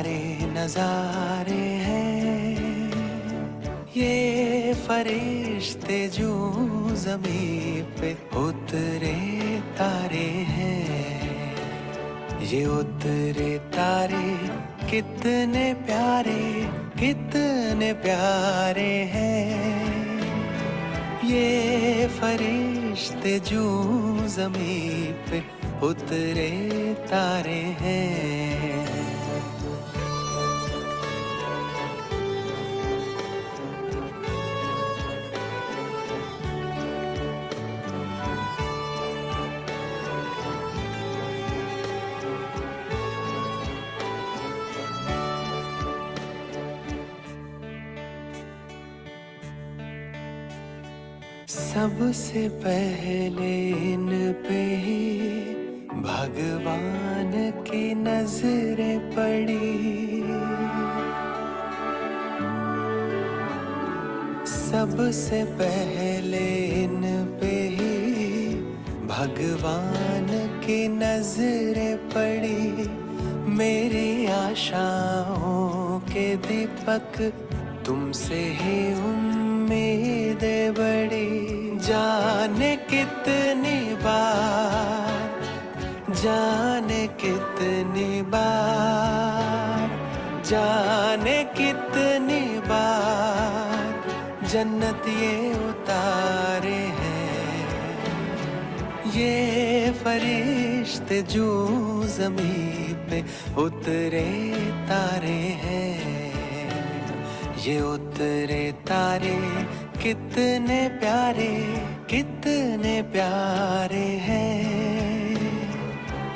न्यारे नजारे हैं ये फरिश्ते जो ज़मीं पे उतरे तारे हैं। ये उतरे तारे कितने प्यारे हैं। ये फरिश्ते जो ज़मीं पे उतरे तारे हैं। सबसे पहले इन पे ही भगवान की नजरें पड़ी। सबसे पहले इन पे ही भगवान की नजरें पड़ी। मेरी आशाओं के दीपक तुमसे ही उम्मीदें बड़ी। जाने कितनी बार, जाने कितनी बार, जाने कितनी बार जन्नत ये उतारे हैं। ये फरिश्ते जो ज़मीं पे उतरे तारे हैं। ये उतरे तारे कितने प्यारे हैं।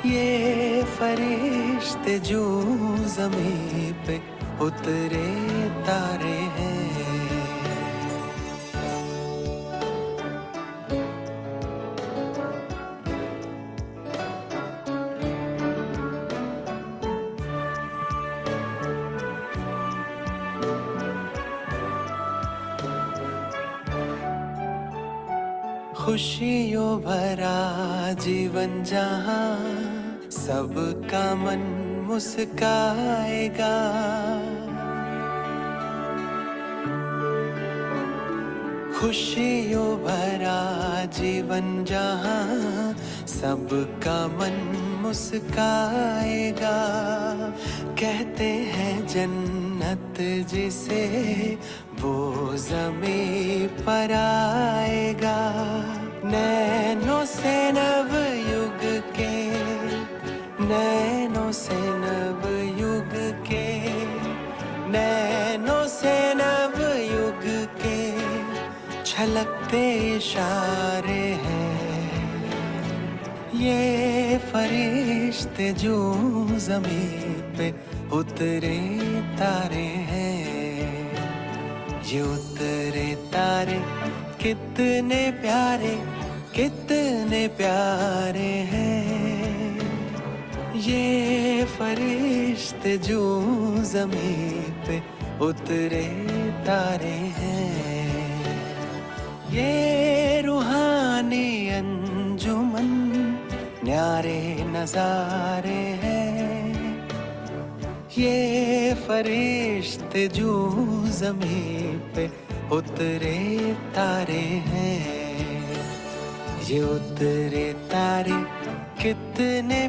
ये फरिश्ते जो ज़मीं पे उतरे तारे हैं। खुशियों भरा जीवन जहाँ सबका मन मुस्काएगा। खुशियों भरा जीवन जहाँ सबका मन मुस्काएगा। कहते हैं जन्नत जिसे वो ज़मीं पर आएगा। नैनों से नव युग के, नैनों से नव युग के, नैनों से नव युग के छलकते इशारे हैं। ये फरिश्ते जो ज़मीं पे उतरे तारे हैं। ये उतरे तारे कितने प्यारे हैं। ये फरिश्ते जो ज़मीं पे उतरे तारे हैं। ये रूहानी अंजुमन न्यारे नज़ारे हैं। ये फरिश्ते जो ज़मीं पे उतरे तारे हैं। ये उतरे तारे कितने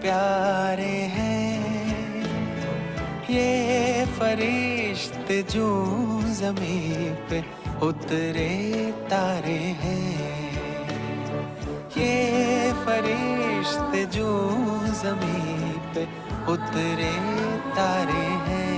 प्यारे हैं। ये फरिश्ते जो ज़मीं पे उतरे तारे हैं। ये फरिश्ते जो ज़मीं पे उतरे तारे हैं।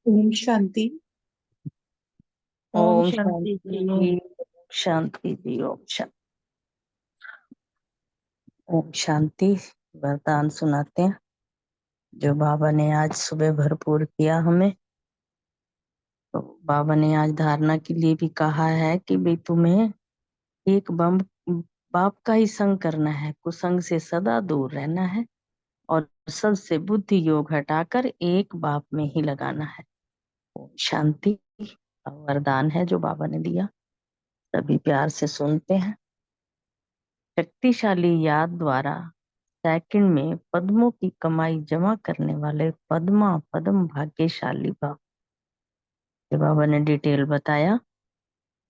ओम शांति। ओम ओम शांति शांति जी। जी। शांति जी। ओम शांति। वरदान सुनाते हैं जो बाबा ने आज सुबह भरपूर किया हमें। तो बाबा ने आज धारणा के लिए भी कहा है कि भाई तुम्हें एक बम बाप का ही संग करना है, कुसंग से सदा दूर रहना है और सबसे बुद्धि योग हटाकर एक बाप में ही लगाना है। ओम शांति। वरदान है जो बाबा ने दिया, सभी प्यार से सुनते हैं। शक्तिशाली याद द्वारा सेकंड में पद्मों की कमाई जमा करने वाले पद्मा पद्म भाग्यशाली बाबा। बाबा ने डिटेल बताया,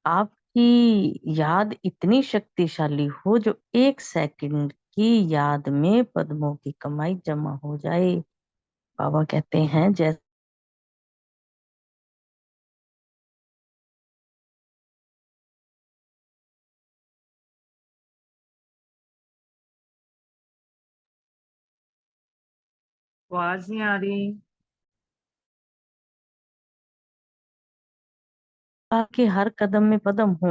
आपकी याद इतनी शक्तिशाली हो जो 1 सेकंड की याद में पद्मों की कमाई जमा हो जाए। बाबा कहते हैं जैसे आवाज नहीं आ रही। आपके हर कदम में पद्म हो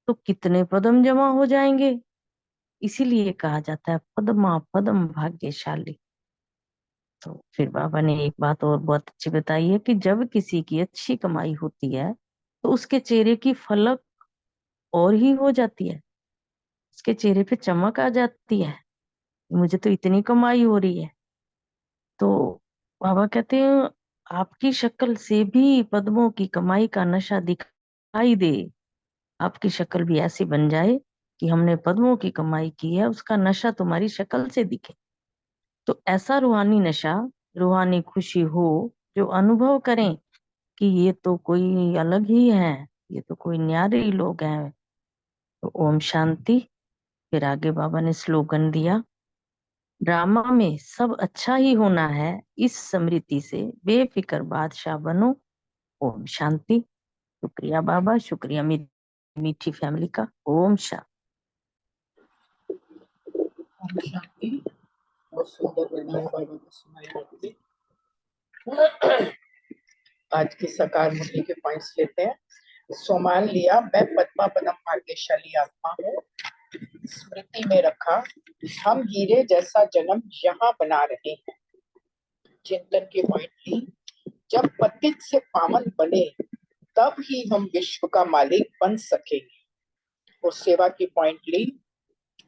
तो कितने पद्म जमा हो जाएंगे। इसीलिए कहा जाता है पद्मा पद्म भाग्यशाली। तो फिर बाबा ने एक बात और बहुत अच्छी बताई है कि जब किसी की अच्छी कमाई होती है तो उसके चेहरे की फलक और ही हो जाती है, उसके चेहरे पे चमक आ जाती है, मुझे तो इतनी कमाई हो रही है। तो बाबा कहते हैं आपकी शक्ल से भी पद्मों की कमाई का नशा दिखाई दे। आपकी शक्ल भी ऐसी बन जाए कि हमने पद्मों की कमाई की है, उसका नशा तुम्हारी शक्ल से दिखे। तो ऐसा रूहानी नशा, रूहानी खुशी हो जो अनुभव करें कि ये तो कोई अलग ही है, ये तो कोई न्यारे ही लोग हैं। तो ओम शांति। फिर आगे बाबा ने स्लोगन दिया, ड्रामा में सब अच्छा ही होना है, इस स्मृति से बेफिक्र बादशाह बनो। ओम शांति। शुक्रिया बाबा, शुक्रिया मेरी मीठी फैमिली का। ओम शांति। ओम शांति। बहुत सुंदर वरदान बाबा को सुनाया आपने। आज की सकार मुरली के पॉइंट्स लेते हैं। सोमान लिया, मैं पद्मा पदम भाग्यशाली आत्मा हूँ, स्मृति में रखा हम हीरे जैसा जन्म यहाँ बना रहे हैं। चिंतन के पॉइंट ली, जब पतित से पावन बने तब ही हम विश्व का मालिक बन सकेंगे। और सेवा की पॉइंट ली,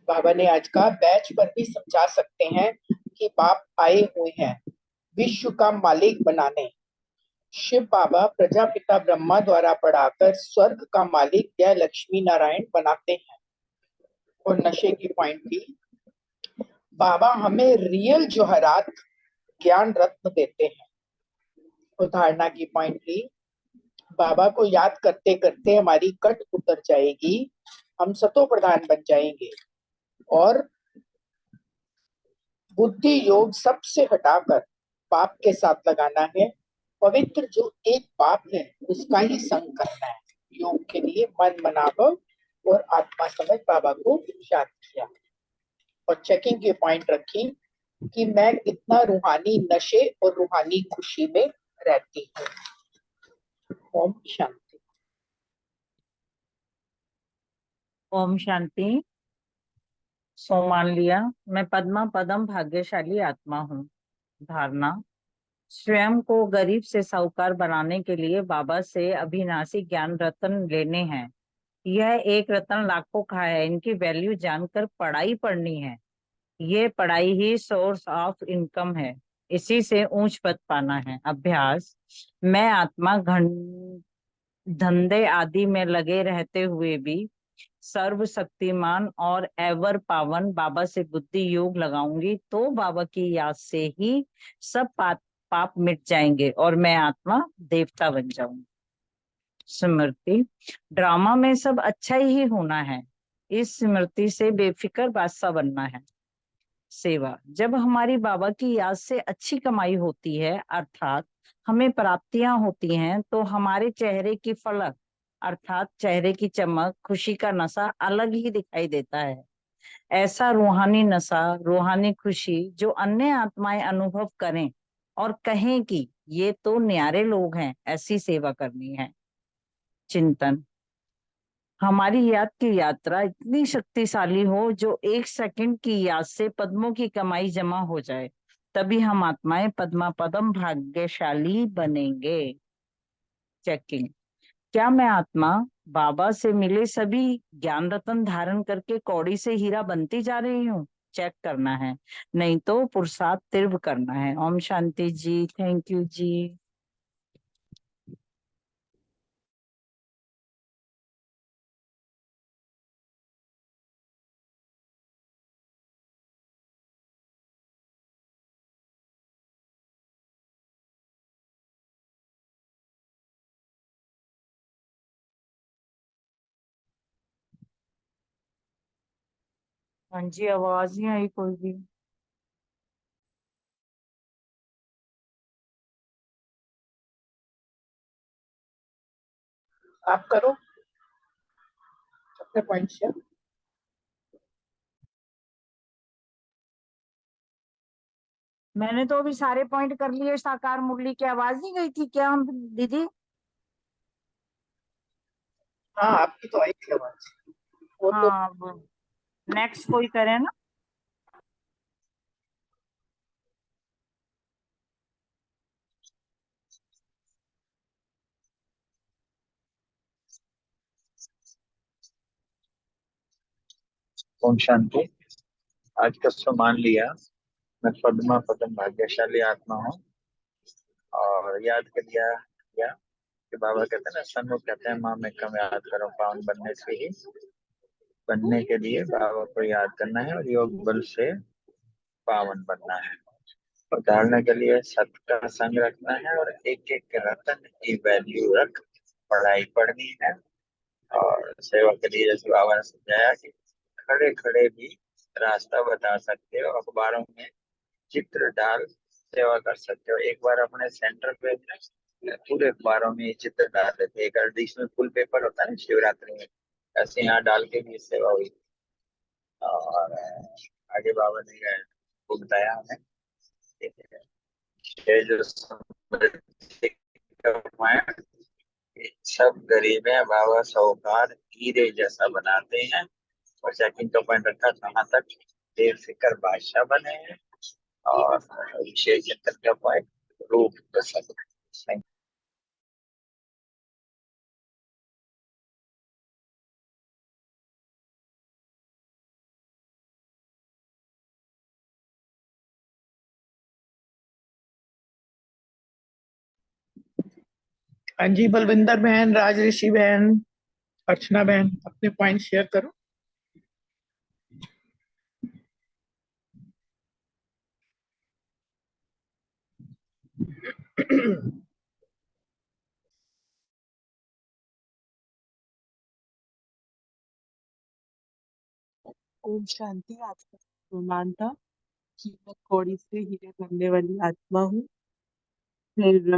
बाबा ने आज का बैच पर भी समझा सकते हैं कि बाप आए हुए हैं विश्व का मालिक बनाने। शिव बाबा प्रजापिता ब्रह्मा द्वारा पढ़ाकर स्वर्ग का मालिक या लक्ष्मी नारायण बनाते हैं। और नशे की पॉइंट भी, बाबा हमें रियल जोहरात ज्ञान रत्न देते हैं। उदाहरणा की पॉइंट ली, बाबा को याद करते करते हमारी कट उतर जाएगी, हम सतो प्रधान बन जाएंगे। और बुद्धि योग सबसे हटाकर पाप के साथ लगाना है। पवित्र जो एक पाप है उसका ही संग करना है। योग के लिए मन मनाभव और आत्मा समझ बाबा को याद किया। और चेकिंग के पॉइंट रखी कि मैं कितना रूहानी नशे और रूहानी खुशी में रहती हूँ। ओम शांति। ओम शांति। सो मान लिया, मैं पद्मा पदम भाग्यशाली आत्मा हूँ। धारणा, स्वयं को गरीब से साहूकार बनाने के लिए बाबा से अविनाशी ज्ञान रत्न लेने हैं। यह एक रत्न लाखों का है, इनकी वैल्यू जानकर पढ़ाई पढ़नी है। ये पढ़ाई ही सोर्स ऑफ इनकम है, इसी से ऊंच पद पाना है। अभ्यास, मैं आत्मा धंधे आदि में लगे रहते हुए भी सर्वशक्तिमान और एवर पावन बाबा से बुद्धि योग लगाऊंगी तो बाबा की याद से ही सब पाप मिट जाएंगे और मैं आत्मा देवता बन जाऊंगी। स्मृति, ड्रामा में सब अच्छा ही होना है, इस स्मृति से बेफिक्र बादशाह बनना है। सेवा, जब हमारी बाबा की याद से अच्छी कमाई होती है अर्थात हमें प्राप्तियां होती हैं तो हमारे चेहरे की फलक अर्थात चेहरे की चमक, खुशी का नशा अलग ही दिखाई देता है। ऐसा रूहानी नशा, रूहानी खुशी जो अन्य आत्माएं अनुभव करें और कहें कि ये तो न्यारे लोग हैं, ऐसी सेवा करनी है। चिंतन। हमारी याद की यात्रा इतनी शक्तिशाली हो जो 1 सेकंड की याद से पद्मों की कमाई जमा हो जाए, तभी हम आत्माएं पद्मा पदम भाग्यशाली बनेंगे। चेकिंग। क्या मैं आत्मा बाबा से मिले सभी ज्ञान रत्न धारण करके कौड़ी से हीरा बनती जा रही हूँ? चेक करना है, नहीं तो पुरुषार्थ तीव्र करना है। ओम शांति जी। थैंक यू जी। हाँ जी, आवाज नहीं आई कोई भी। आप करो अपने पॉइंट शेयर। मैंने तो अभी सारे पॉइंट कर लिए। साकार मुरली की आवाज नहीं गई थी क्या हम दीदी? हाँ, आपकी तो आई थी आवाज। वो तो हाँ, नेक्स्ट कोई करे ना। ओम शांति। आज का सम्मान लिया। मैं पद्मा पदम भाग्यशाली आत्मा हूँ। और याद कर लिया कि बाबा कहते हैं ना, सन्मुख कहते हैं माँ में कम याद करो, पावन बनने से ही बनने के लिए बाबा को याद करना है और योग बल से पावन बनना है। और धारणा के लिए सत्य का संग रखना है और एक एक रतन की वैल्यू रख पढ़ाई पढ़नी है। और सेवा के लिए जैसे बाबा ने समझाया कि खड़े खड़े भी रास्ता बता सकते हो, अखबारों में चित्र डाल सेवा कर सकते हो। एक बार अपने सेंटर पे पूरे अखबारों में ये चित्र डाल देते, एक एडिशनल फुल पेपर होता है ना शिवरात्रि में, ऐसे यहाँ डाल के भी सेवा हुई। और आगे बाबा ने खूब दया हमें, ये जो समृद्धि कमाए, सब गरीब है, बाबा साहूकार हीरे जैसा बनाते हैं। और सेकंड का पॉइंट रखा कहाँ तक देर फिकर बादशाह बने हैं। और विशेष चिंतन का पॉइंट रूप प्रसन्न। हाँ जी, बलविंदर बहन, राज ऋषि बहन, अर्चना बहन, अपने पॉइंट शेयर करो। ओम शांति। आज का सम्मान था कि मैं कौड़ी से हीरे बनने वाली आत्मा हूँ। फिर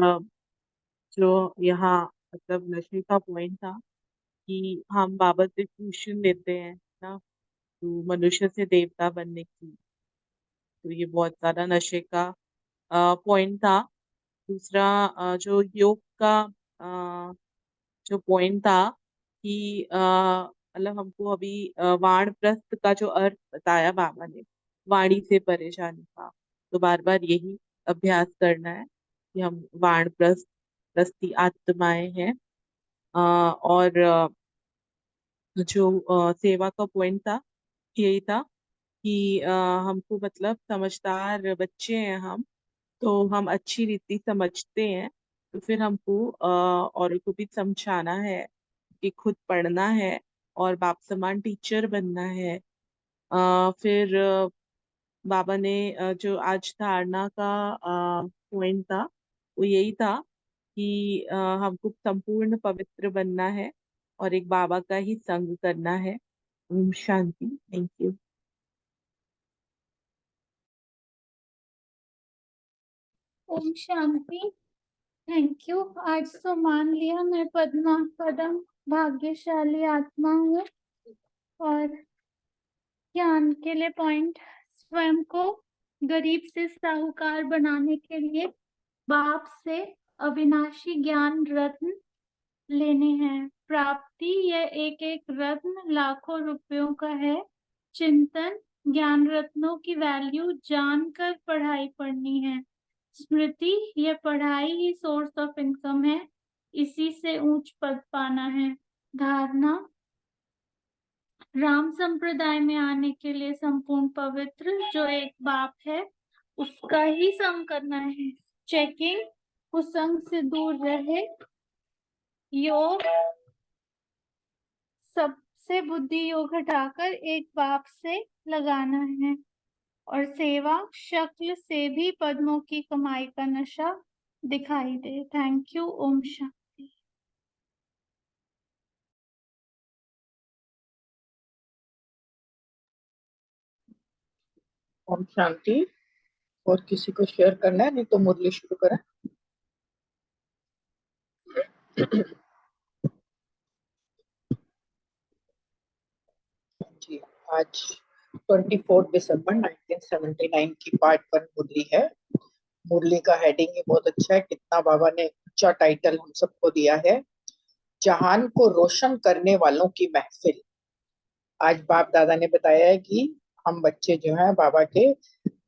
जो यहाँ मतलब नशे का पॉइंट था कि हम बाबा से ट्यूशन लेते हैं ना, तो मनुष्य से देवता बनने की, तो ये बहुत ज्यादा नशे का पॉइंट था। दूसरा जो योग का जो पॉइंट था कि मतलब हमको अभी वानप्रस्थ का जो अर्थ बताया बाबा ने, वाणी से परेशानी का, तो बार बार यही अभ्यास करना है कि हम वानप्रस्थ प्रस्थी आत्माएं हैं। और जो सेवा का पॉइंट था यही था कि हमको मतलब समझदार बच्चे हैं हम, तो हम अच्छी रीति समझते हैं, तो फिर हमको औरों को भी समझाना है कि खुद पढ़ना है और बाप समान टीचर बनना है। फिर बाबा ने जो आज धारणा का पॉइंट था वो यही था कि हमको संपूर्ण पवित्र बनना है और एक बाबा का ही संग करना है। ओम शांति। Thank you. ओम शांति। Thank you. आज तो मान लिया मैं पद्मा पदम भाग्यशाली आत्मा हूँ। और ज्ञान के लिए पॉइंट, स्वयं को गरीब से साहूकार बनाने के लिए बाप से अविनाशी ज्ञान रत्न लेने हैं। प्राप्ति यह एक एक रत्न लाखों रुपयों का है। चिंतन ज्ञान रत्नों की वैल्यू जानकर पढ़ाई पढ़नी है। स्मृति यह पढ़ाई ही सोर्स ऑफ इनकम है, इसी से ऊंच पद पाना है। धारणा राम संप्रदाय में आने के लिए संपूर्ण पवित्र जो एक बाप है उसका ही संग करना है। चेकिंग कुसंग से दूर रहे। योग सबसे बुद्धि योग हटाकर एक बाप से लगाना है। और सेवा शक्ल से भी पद्मों की कमाई का नशा दिखाई दे। Thank you. ओम शांति। ओम शांति। और किसी को शेयर करना है, नहीं तो मुरली शुरू करें। जी, आज 24 दिसंबर 1979 की पार्ट 1 मुरली है। मुरली का हेडिंग ही बहुत अच्छा है, कितना बाबा ने अच्छा टाइटल हम सबको दिया है, जहान को रोशन करने वालों की महफिल। आज बाप दादा ने बताया है कि हम बच्चे जो हैं बाबा के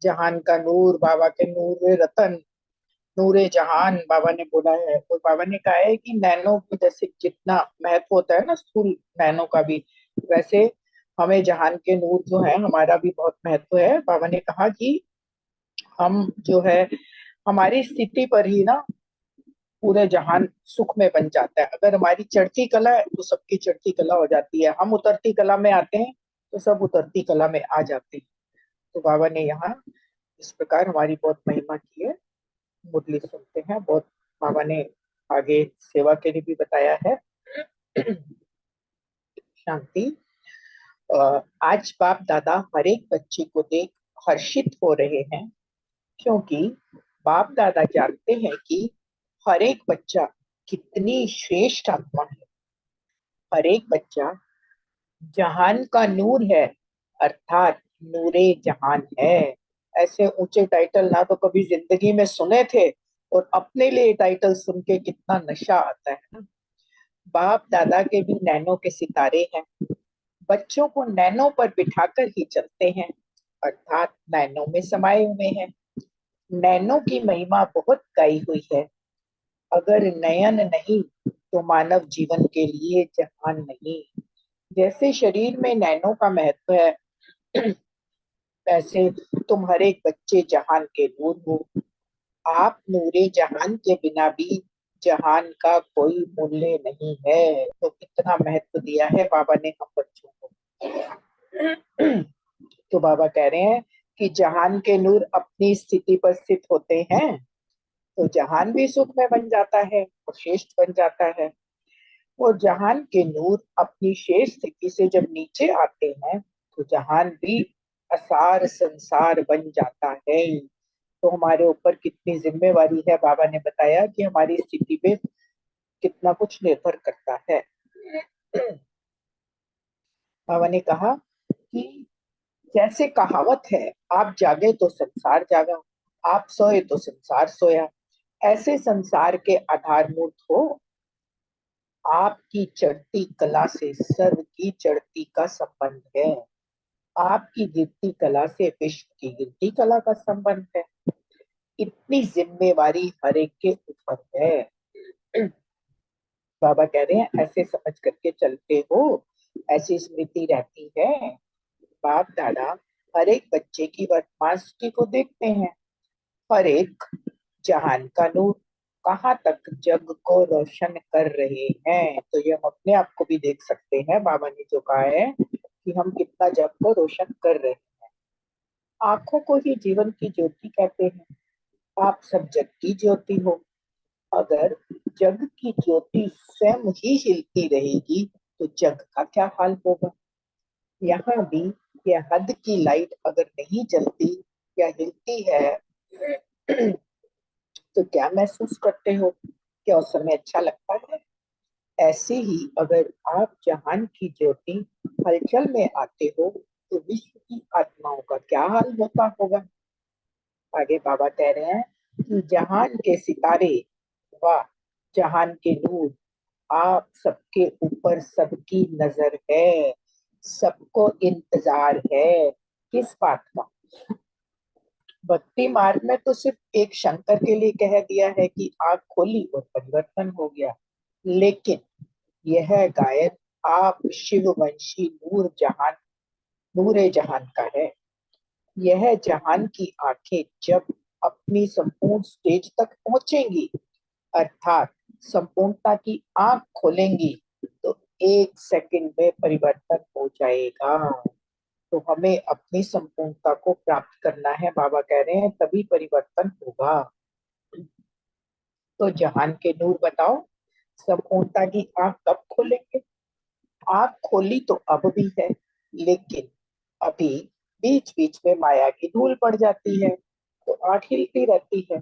जहान का नूर, बाबा के नूर रतन, नूरे जहान बाबा ने बोला है। और बाबा ने कहा है कि नैनो की जैसे जितना महत्व होता है ना स्थूल नैनो का भी, वैसे हमें जहान के नूर जो है हमारा भी बहुत महत्व है। बाबा ने कहा कि हम जो है हमारी स्थिति पर ही ना पूरे जहान सुख में बन जाता है। अगर हमारी चढ़ती कला है तो सबकी चढ़ती कला हो जाती है, हम उतरती कला में आते हैं तो सब उतरती कला में आ जाते हैं। तो बाबा ने यहाँ इस प्रकार हमारी बहुत महिमा की है। मुरली सुनते हैं। बहुत बाबा ने आगे सेवा के लिए भी बताया है। शांति। आज बाप दादा हर एक बच्चे को देख हर्षित हो रहे हैं, क्योंकि बाप दादा जानते हैं कि हर एक बच्चा कितनी श्रेष्ठ आत्मा है। हर एक बच्चा जहान का नूर है, अर्थात नूरे जहान है। ऐसे ऊंचे टाइटल ना तो कभी जिंदगी में सुने थे, और अपने लिए टाइटल सुन के कितना नशा आता है ना। बाप दादा के भी नैनो के सितारे हैं, बच्चों को नैनो पर बिठाकर ही चलते हैं, अर्थात नैनो में समाये हुए हैं। नैनो की महिमा बहुत गाई हुई है। अगर नयन नहीं तो मानव जीवन के लिए जहान नहीं। जैसे शरीर में नैनो का महत्व है, वैसे तुम हर एक बच्चे जहान के नूर हो। आप नूरे जहान के बिना भी जहान का कोई मूल्य नहीं है। तो कितना महत्व दिया है बाबा ने हम बच्चों को। तो बाबा कह रहे हैं कि जहान के नूर अपनी स्थिति पर स्थित होते हैं तो जहान भी सुख में बन जाता है और श्रेष्ठ बन जाता है। और जहान के नूर अपनी शेष स्थिति से जब नीचे आते हैं तो जहान भी असार संसार बन जाता है। तो हमारे ऊपर कितनी जिम्मेवारी है, बाबा ने बताया कि हमारी स्थिति पे कितना कुछ निर्भर करता है। बाबा ने कहा कि जैसे कहावत है, आप जागे तो संसार जागा, आप सोए तो संसार सोया। ऐसे संसार के आधारभूत हो। आपकी चढ़ती कला से सर्व की चढ़ती का संबंध है। आपकी गिरती कला से विश्व की गिरती कला का संबंध है। इतनी जिम्मेवारी हर एक के ऊपर है। बाबा कह रहे हैं ऐसे समझ करके चलते हो, ऐसी स्मृति रहती है। बाप दादा हर एक बच्चे की वर्तमान स्थिति को देखते हैं। हर एक जहान का नूर कहाँ तक जग को रोशन कर रहे हैं। तो ये हम अपने आप को भी देख सकते हैं। बाबा ने जो कहा है कि हम कितना जग को रोशन कर रहे हैं। आंखों को ही जीवन की ज्योति कहते हैं। आप सब जग की ज्योति हो। अगर जग की ज्योति स्वयं ही हिलती रहेगी तो जग का क्या हाल होगा। यहाँ भी यह हद की लाइट अगर नहीं जलती या हिलती है तो क्या महसूस करते हो? क्या उस समय अच्छा लगता है? ऐसे ही अगर आप जहान की ज्योति हलचल में आते हो तो विश्व की आत्माओं का क्या हाल होता होगा। आगे बाबा कह रहे हैं कि जहान के सितारे व जहान के नूर, आप सबके ऊपर सबकी नजर है, सबको इंतजार है। किस बात का? भक्ति मार्ग में तो सिर्फ एक शंकर के लिए कह दिया है कि आंख खोली और परिवर्तन हो गया, लेकिन यह गायन आप शिववंशी नूरे जहान का है। यह जहान की आंखें जब अपनी संपूर्ण स्टेज तक पहुंचेंगी, अर्थात संपूर्णता की आंख खोलेंगी, तो 1 सेकंड में परिवर्तन हो जाएगा। तो हमें अपनी संपूर्णता को प्राप्त करना है, बाबा कह रहे हैं, तभी परिवर्तन होगा। तो जहान के नूर बताओ, संपूर्णता की आंख कब खोलेंगे? आंख खोली तो अब भी है, लेकिन अभी बीच बीच में माया की धूल पड़ जाती है, तो आंख हिलती रहती है।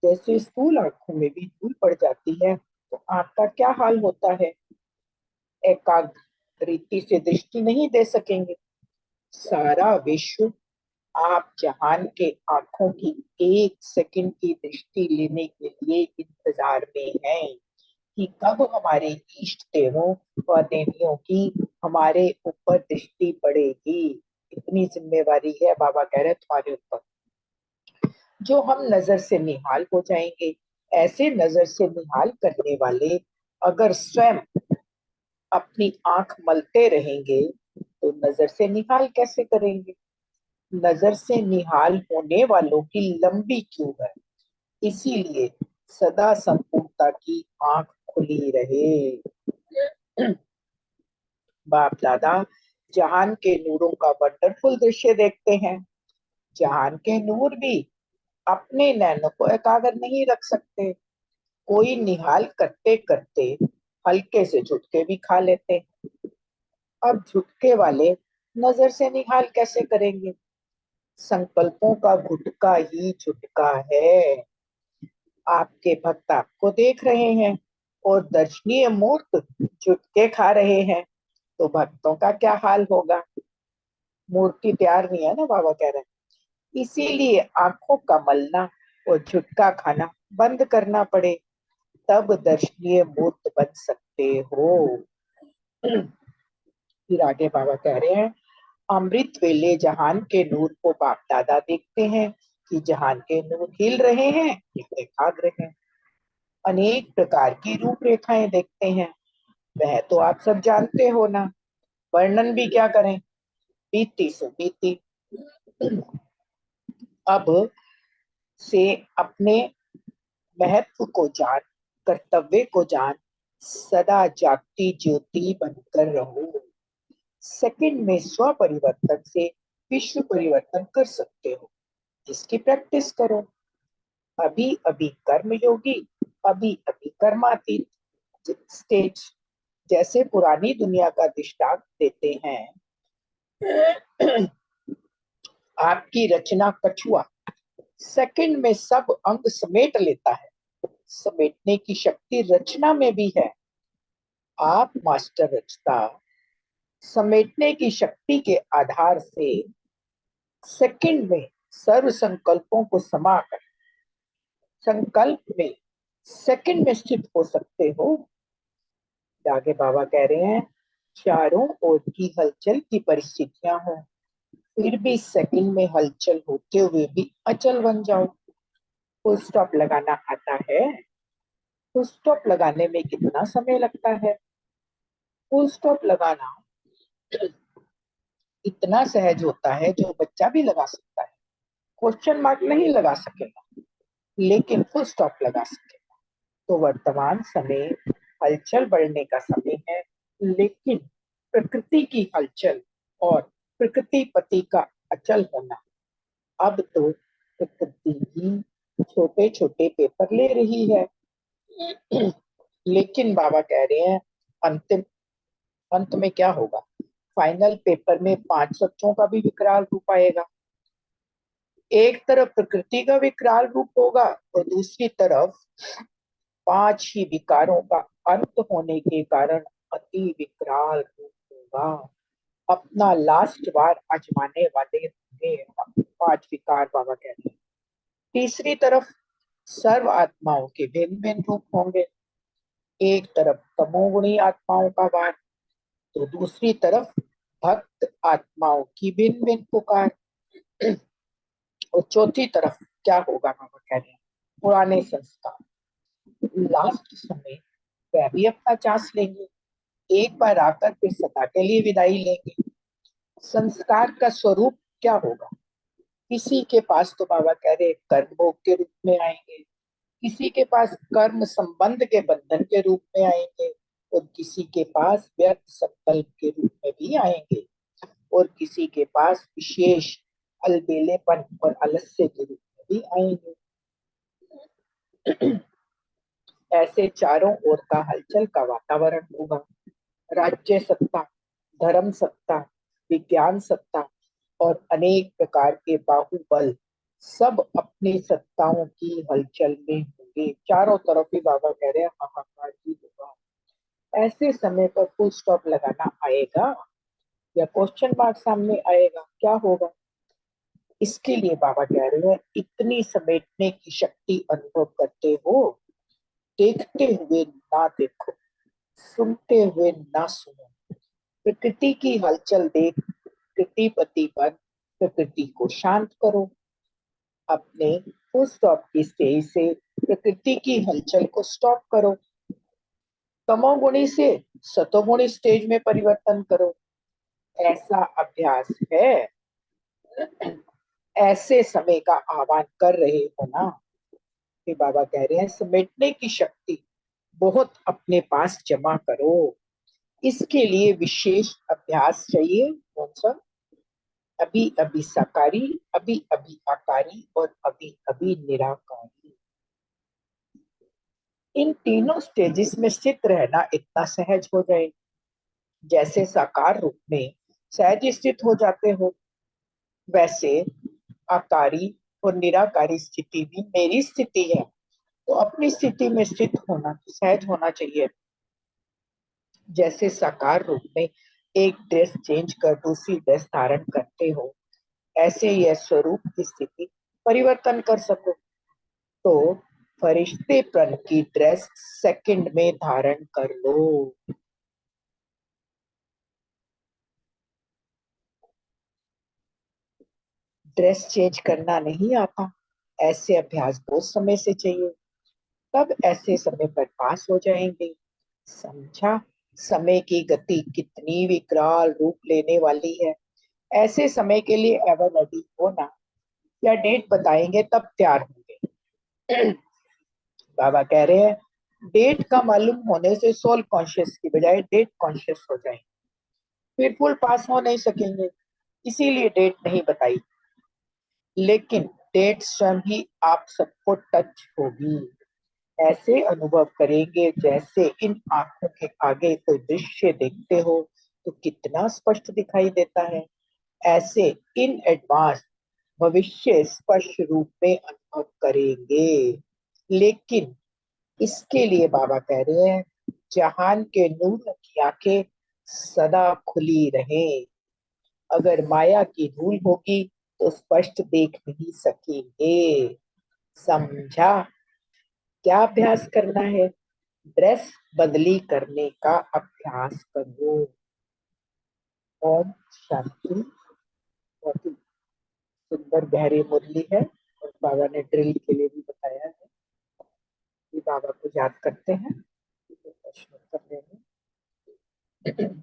जैसे स्थूल आंखों में भी धूल पड़ जाती है, तो आंख का क्या हाल होता है? एकाग्र रीति से दृष्टि नहीं दे सकेंगे। सारा विश्व आप जहान के आंखों की 1 सेकंड की दृष्टि लेने के लिए इंतजार में है कि कब हमारे इष्ट देवों व देवियों की हमारे ऊपर दृष्टि पड़ेगी। इतनी जिम्मेवारी है, बाबा कह रहे तुम्हारे ऊपर, जो हम नजर से निहाल हो जाएंगे। ऐसे नजर से निहाल करने वाले अगर स्वयं अपनी आंख मलते रहेंगे, तो नजर से निहाल कैसे करेंगे? नजर से निहाल होने वालों की लंबी क्यों है, इसीलिए सदा संपूर्णता की आंख खुली रहे। बाप दादा जहान के नूरों का वंडरफुल दृश्य देखते हैं। जहान के नूर भी अपने नैनों को एकाग्र नहीं रख सकते। कोई निहाल करते करते हल्के से झुटके भी खा लेते हैं। अब झुटके वाले नजर से निहाल कैसे करेंगे? संकल्पों का गुटका ही झुटका है। आपके भक्त आपको देख रहे हैं और दर्शनीय मूर्त झुटके खा रहे हैं, तो भक्तों का क्या हाल होगा? मूर्ति तैयार नहीं है ना, बाबा कह रहे हैं। इसीलिए आंखों का मलना और झुटका खाना बंद करना पड़े, तब दर्शनीय मूर्त बन सकते हो। फिर आगे बाबा कह रहे हैं, अमृत वेले जहान के नूर को बाप दादा देखते हैं कि जहान के नूर हिल रहे हैं या एकाग्र हैं। अनेक प्रकार की रूपरेखाएं देखते हैं, वह तो आप सब जानते हो ना, वर्णन भी क्या करें, बीती सो बीती। अब से अपने महत्व को जान, कर्तव्य को जान, सदा जागती ज्योति बनकर रहो। सेकंड में स्व परिवर्तन से विश्व परिवर्तन कर सकते हो, इसकी प्रैक्टिस करो। अभी अभी कर्मयोगी, अभी अभी कर्मातीत स्टेज। जैसे पुरानी दुनिया का दृष्टांत देते हैं, आपकी रचना कछुआ सेकंड में सब अंग समेट लेता है। समेटने की शक्ति रचना में भी है। आप मास्टर रचता समेटने की शक्ति के आधार से सेकंड में सर्व संकल्पों को समाकर संकल्प में सेकंड में स्थित हो सकते हो। आगे बाबा कह रहे हैं, चारों ओर की हलचल की परिस्थितियां हो, फिर भी सेकंड में हलचल होते हुए भी अचल बन जाओ। फुल स्टॉप लगाना आता है? फुल स्टॉप लगाने में कितना समय लगता है? फुल स्टॉप लगाना इतना सहज होता है जो बच्चा भी लगा सकता है। क्वेश्चन मार्क नहीं लगा सकेगा, लेकिन फुल स्टॉप लगा सकेगा। तो वर्तमान समय हलचल बढ़ने का समय है, लेकिन प्रकृति की हलचल और प्रकृति पति का अचल होना, अब तो प्रकृति ही छोटे छोटे पेपर ले रही है। लेकिन बाबा कह रहे हैं, अंत में क्या होगा? फाइनल पेपर में 5 सच्चों का भी विकराल रूप आएगा। एक तरफ प्रकृति का विकराल रूप होगा और दूसरी तरफ 5 ही विकारों का अंत होने के कारण अति विकराल रूप होगा। अपना लास्ट बार आजमाने वाले होंगे 5 विकार, बाबा कहते हैं। तीसरी तरफ सर्व आत्माओं के भिन्न भिन्न रूप होंगे। एक तरफ तमोगुणी आत्माओं का वार, तो दूसरी तरफ भक्त आत्माओं की भिन्न भिन्न पुकार। और चौथी तरफ क्या होगा बाबा कह रहे हैं, पुराने संस्कार लास्ट समय वह भी अपना चांस लेंगे, एक बार आकर फिर सदा के लिए विदाई लेंगे। संस्कार का स्वरूप क्या होगा? किसी के पास तो बाबा कह रहे कर्म भोग के रूप में आएंगे, किसी के पास कर्म संबंध के बंधन के रूप में आएंगे, और किसी के पास व्यर्थ संकल्प के रूप में भी आएंगे, और किसी के पास विशेष अलबेलेपन और आलस्य के रूप में भी आएंगे। ऐसे चारों ओर का हलचल का वातावरण होगा। राज्य सत्ता, धर्म सत्ता, विज्ञान सत्ता और अनेक प्रकार के बाहुबल सब अपनी सत्ताओं की हलचल में होंगे। चारों तरफ ही बाबा कह रहे हैं हाहाकार ही होगा। ऐसे समय पर फुल स्टॉप लगाना आएगा या क्वेश्चन मार्क सामने आएगा, क्या होगा? इसके लिए बाबा कह रहे हैं इतनी समेटने की शक्ति अनुभव करते हो, देखते हुए ना देखो, सुनते हुए ना सुनो, प्रकृति की हलचल देख प्रकृतिपति बन प्रकृति को शांत करो। अपने फुल स्टॉप की स्टेज से प्रकृति की हलचल को स्टॉप करो, तमोगुणी से सतोगुणी स्टेज में परिवर्तन करो। ऐसा अभ्यास है, ऐसे समय का आह्वान कर रहे हो ना। कि बाबा कह रहे हैं समेटने की शक्ति बहुत अपने पास जमा करो। इसके लिए विशेष अभ्यास चाहिए। कौन सा? अभी अभी साकारी, अभी अभी आकारी और अभी अभी निराकारी। इन तीनों स्टेजेस में स्थित रहना इतना सहज हो जाए जैसे साकार रूप में सहज स्थित हो जाते हो, वैसे आकारी और निराकारी स्थिति भी मेरी स्थिति है, तो अपनी स्थिति में स्थित होना सहज होना चाहिए। जैसे साकार रूप में एक ड्रेस चेंज कर दूसरी ड्रेस धारण करते हो, ऐसे यह स्वरूप की स्थिति परिवर्तन कर सको। तो फरिश्तेपन की ड्रेस सेकंड में धारण कर लो। ड्रेस चेंज करना नहीं आता, ऐसे अभ्यास बहुत समय से चाहिए, तब ऐसे समय पर पास हो जाएंगे। समझा? समय की गति कितनी विकराल रूप लेने वाली है। ऐसे समय के लिए एवर रेडी हो ना, या डेट बताएंगे तब तैयार होंगे। बाबा कह रहे हैं डेट का मालूम होने से सोल कॉन्शियस की बजाय डेट कॉन्शियस हो जाए, फिर फुल पास हो नहीं सकेंगे, इसीलिए डेट नहीं बताई। लेकिन डेट स्वयं ही आप सबको टच होगी। ऐसे अनुभव करेंगे जैसे इन आंखों के आगे कोई दृश्य देखते हो तो कितना स्पष्ट दिखाई देता है, ऐसे इन एडवांस भविष्य स्पष्ट रूप में अनुभव करेंगे। लेकिन इसके लिए बाबा कह रहे हैं जहान के नूर की आंखें सदा खुली रहें। अगर माया की धूल होगी तो स्पष्ट देख नहीं सकेंगे। समझा? क्या अभ्यास करना है? ड्रेस बदली करने का अभ्यास करो। ओम शांति। बहुत ही सुंदर गहरी मुरली है और बाबा ने ड्रिल के लिए भी बताया है कि बाबा को याद करते हैं तो प्रश्न करने में।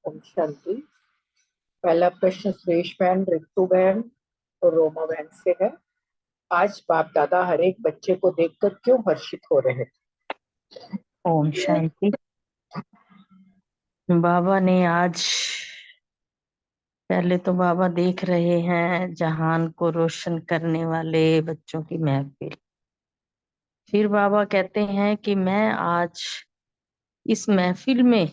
ओम शांति। पहला प्रश्न सुरेश बहन, रितु बहन और रोमा बहन से है। आज बाप दादा हर एक बच्चे को देखकर क्यों हर्षित हो रहे थे? ओम शांति। बाबा ने आज पहले तो बाबा देख रहे हैं जहान को रोशन करने वाले बच्चों की महफिल। फिर बाबा कहते हैं कि मैं आज इस महफिल में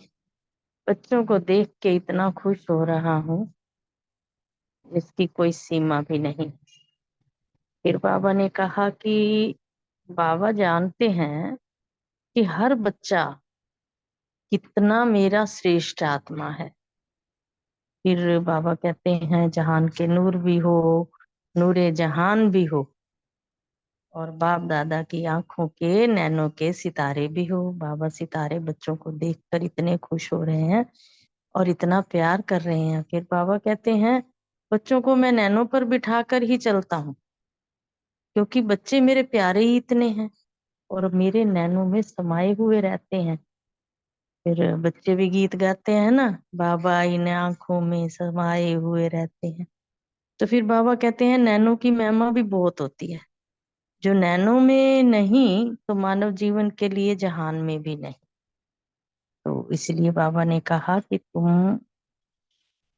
बच्चों को देख के इतना खुश हो रहा हूँ जिसकी कोई सीमा भी नहीं। फिर बाबा ने कहा कि बाबा जानते हैं कि हर बच्चा कितना मेरा श्रेष्ठ आत्मा है। फिर बाबा कहते हैं जहान के नूर भी हो, नूरे जहान भी हो, और बाप दादा की आंखों के नैनों के सितारे भी हो। बाबा सितारे बच्चों को देखकर इतने खुश हो रहे हैं और इतना प्यार कर रहे हैं। फिर बाबा कहते हैं बच्चों को मैं नैनों पर बिठा कर ही चलता हूँ, क्योंकि बच्चे मेरे प्यारे ही इतने हैं और मेरे नैनों में समाये हुए रहते हैं। फिर बच्चे भी गीत गाते हैं ना, बाबा इन आंखों में समाये हुए रहते हैं। तो फिर बाबा कहते हैं नैनों की महिमा भी बहुत होती है, जो नैनों में नहीं तो मानव जीवन के लिए जहान में भी नहीं। तो इसलिए बाबा ने कहा कि तुम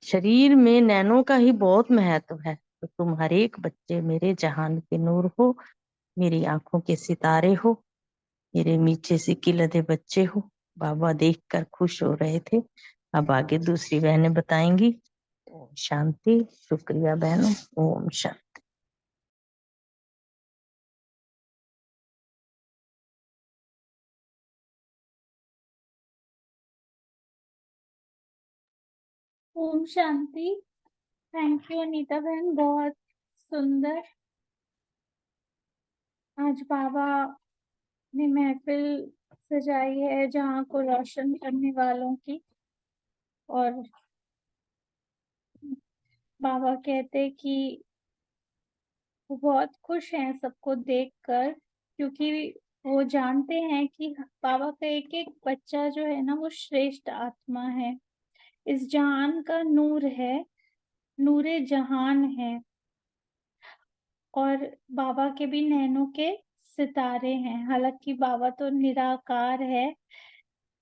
शरीर में नैनों का ही बहुत महत्व है, तो तुम हर एक बच्चे मेरे जहान के नूर हो, मेरी आंखों के सितारे हो, मेरे मीठे से खिलते बच्चे हो। बाबा देखकर खुश हो रहे थे। अब आगे दूसरी बहनें बताएंगी। ओम शांति। शुक्रिया बहनों। ओम शांति। ओम शांति। थैंक यू अनीता बहन, बहुत सुंदर। आज बाबा ने महफिल सजाई है जहाँ को रोशन करने वालों की, और बाबा कहते कि वो बहुत खुश हैं सबको देखकर, क्योंकि वो जानते हैं कि बाबा का एक एक बच्चा जो है ना वो श्रेष्ठ आत्मा है, इस जहान का नूर है, नूरे जहान है, और बाबा के भी नैनों के सितारे हैं। हालांकि बाबा तो निराकार है,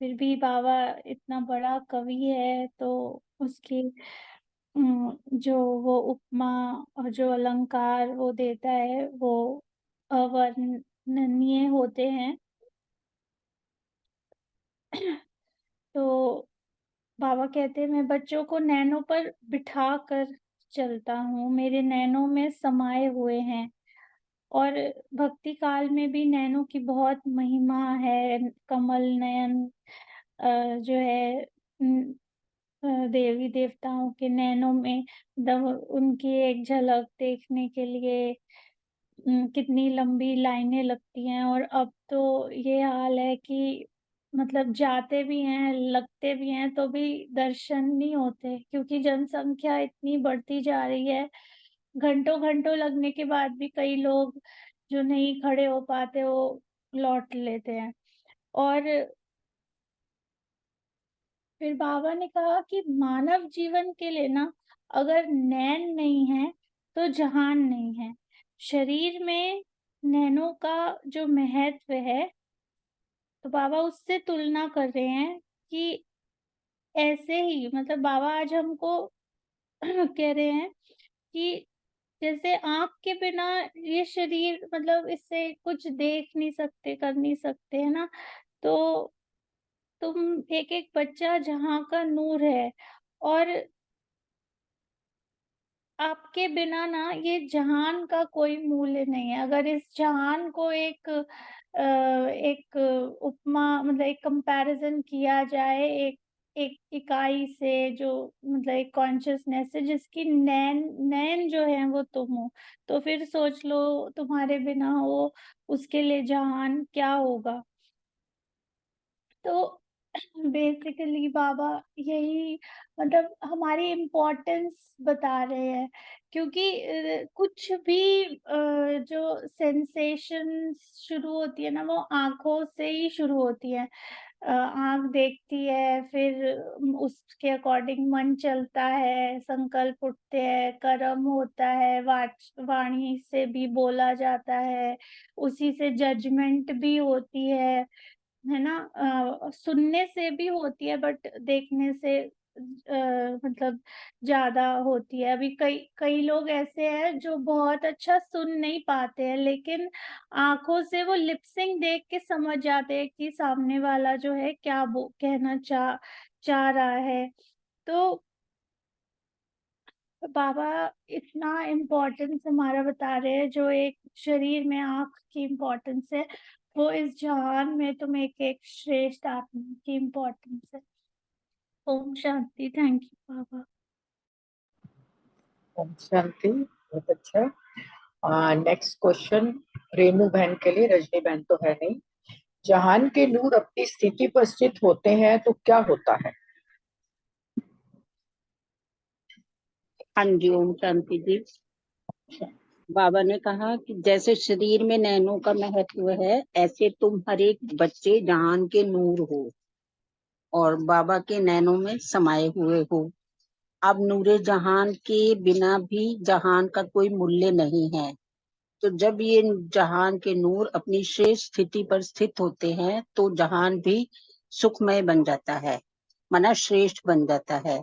फिर भी बाबा इतना बड़ा कवि है, तो उसकी जो वो उपमा और जो अलंकार वो देता है वो अवर्णनीय होते हैं। तो बाबा कहते हैं मैं बच्चों को नैनों पर बिठा कर चलता हूँ, मेरे नैनों में समाये हुए हैं। और भक्ति काल में भी नैनों की बहुत महिमा है। कमल नयन जो है देवी देवताओं के नैनों में उनकी एक झलक देखने के लिए कितनी लंबी लाइनें लगती हैं। और अब तो ये हाल है कि मतलब जाते भी हैं, लगते भी हैं, तो भी दर्शन नहीं होते, क्योंकि जनसंख्या इतनी बढ़ती जा रही है। घंटों घंटों लगने के बाद भी कई लोग जो नहीं खड़े हो पाते वो लौट लेते हैं। और फिर बाबा ने कहा कि मानव जीवन के लिए ना अगर नैन नहीं है तो जहान नहीं है। शरीर में नैनों का जो महत्व है, तो बाबा उससे तुलना कर रहे हैं कि ऐसे ही मतलब बाबा आज हमको कह रहे हैं कि जैसे आँख के बिना ये शरीर मतलब इससे कुछ देख नहीं सकते, कर नहीं सकते, है ना। तो तुम एक एक बच्चा जहाँ का नूर है, और आपके बिना ना ये जहान का कोई मूल्य नहीं है। अगर इस जहान को एक उपमा मतलब एक कंपैरिजन किया जाए एक एक इकाई से, जो मतलब एक कॉन्शियसनेस से जिसकी नैन नैन जो है वो तुम हो, तो फिर सोच लो तुम्हारे बिना वो उसके लिए जहान क्या होगा। तो बेसिकली बाबा यही मतलब हमारी इम्पोर्टेंस बता रहे हैं, क्योंकि कुछ भी जो सेंसेशन शुरू होती है ना वो आंखों से ही शुरू होती है। आंख देखती है, फिर उसके अकॉर्डिंग मन चलता है, संकल्प उठते हैं, कर्म होता है, वाणी से भी बोला जाता है, उसी से जजमेंट भी होती है ना। सुनने से भी होती है बट देखने से मतलब ज्यादा होती है। अभी कई कई लोग ऐसे हैं जो बहुत अच्छा सुन नहीं पाते हैं, लेकिन आंखों से वो लिपसिंग देख के समझ जाते हैं कि सामने वाला जो है क्या वो कहना चाह रहा है। तो बाबा इतना इम्पोर्टेंस हमारा बता रहे हैं, जो एक शरीर में आंख की इम्पोर्टेंस है, वो इस जहान में तुम एक श्रेष्ठ आत्मा की इम्पोर्टेंस है। ओम शांति। थैंक यू बाबा। ओम शांति। बहुत अच्छा। नेक्स्ट क्वेश्चन रेनू बहन के लिए, रजनी बहन तो है नहीं। जहान के नूर अपनी स्थिति पर स्थित होते हैं तो क्या होता है? हाँ जी, ओम शांति जी। बाबा ने कहा कि जैसे शरीर में नैनों का महत्व है, ऐसे तुम हर एक बच्चे जहान के नूर हो और बाबा के नैनों में समाये हुए हो। अब नूरे जहान के बिना भी जहान का कोई मूल्य नहीं है। तो जब ये जहान के नूर अपनी श्रेष्ठ स्थिति पर स्थित होते हैं तो जहान भी सुखमय बन जाता है, माना श्रेष्ठ बन जाता है।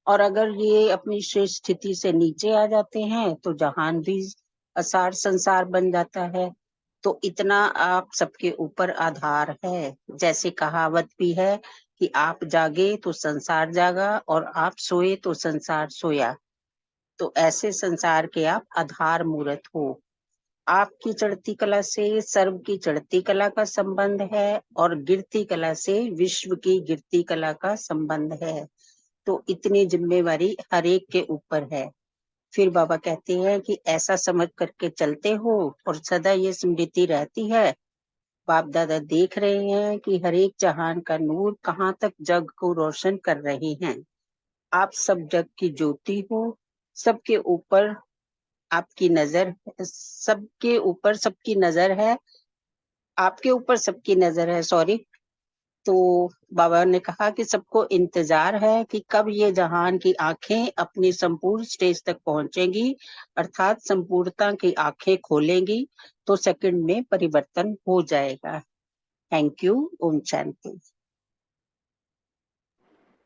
और अगर ये अपनी श्रेष्ठ स्थिति से नीचे आ जाते हैं तो जहान भी असार संसार बन जाता है। तो इतना आप सबके ऊपर आधार है। जैसे कहावत भी है कि आप जागे तो संसार जागा और आप सोए तो संसार सोया। तो ऐसे संसार के आप आधार मूर्त हो। आपकी चढ़ती कला से सर्व की चढ़ती कला का संबंध है और गिरती कला से विश्व की गिरती कला का संबंध है। तो इतनी जिम्मेवारी हर एक के ऊपर है। फिर बाबा कहते हैं कि ऐसा समझ करके चलते हो और सदा ये स्मृति रहती है। बाप दादा देख रहे हैं कि हर एक जहान का नूर कहाँ तक जग को रोशन कर रहे हैं। आप सब जग की ज्योति हो, सबके ऊपर आपकी नजर, सबके ऊपर सबकी नजर है, आपके ऊपर सबकी नजर है, सॉरी। तो बाबा ने कहा कि सबको इंतजार है कि कब ये जहान की आंखें अपनी संपूर्ण स्टेज तक पहुंचेंगी, अर्थात संपूर्णता की आंखें खोलेंगी तो सेकंड में परिवर्तन हो जाएगा। Thank you. ओम शांति।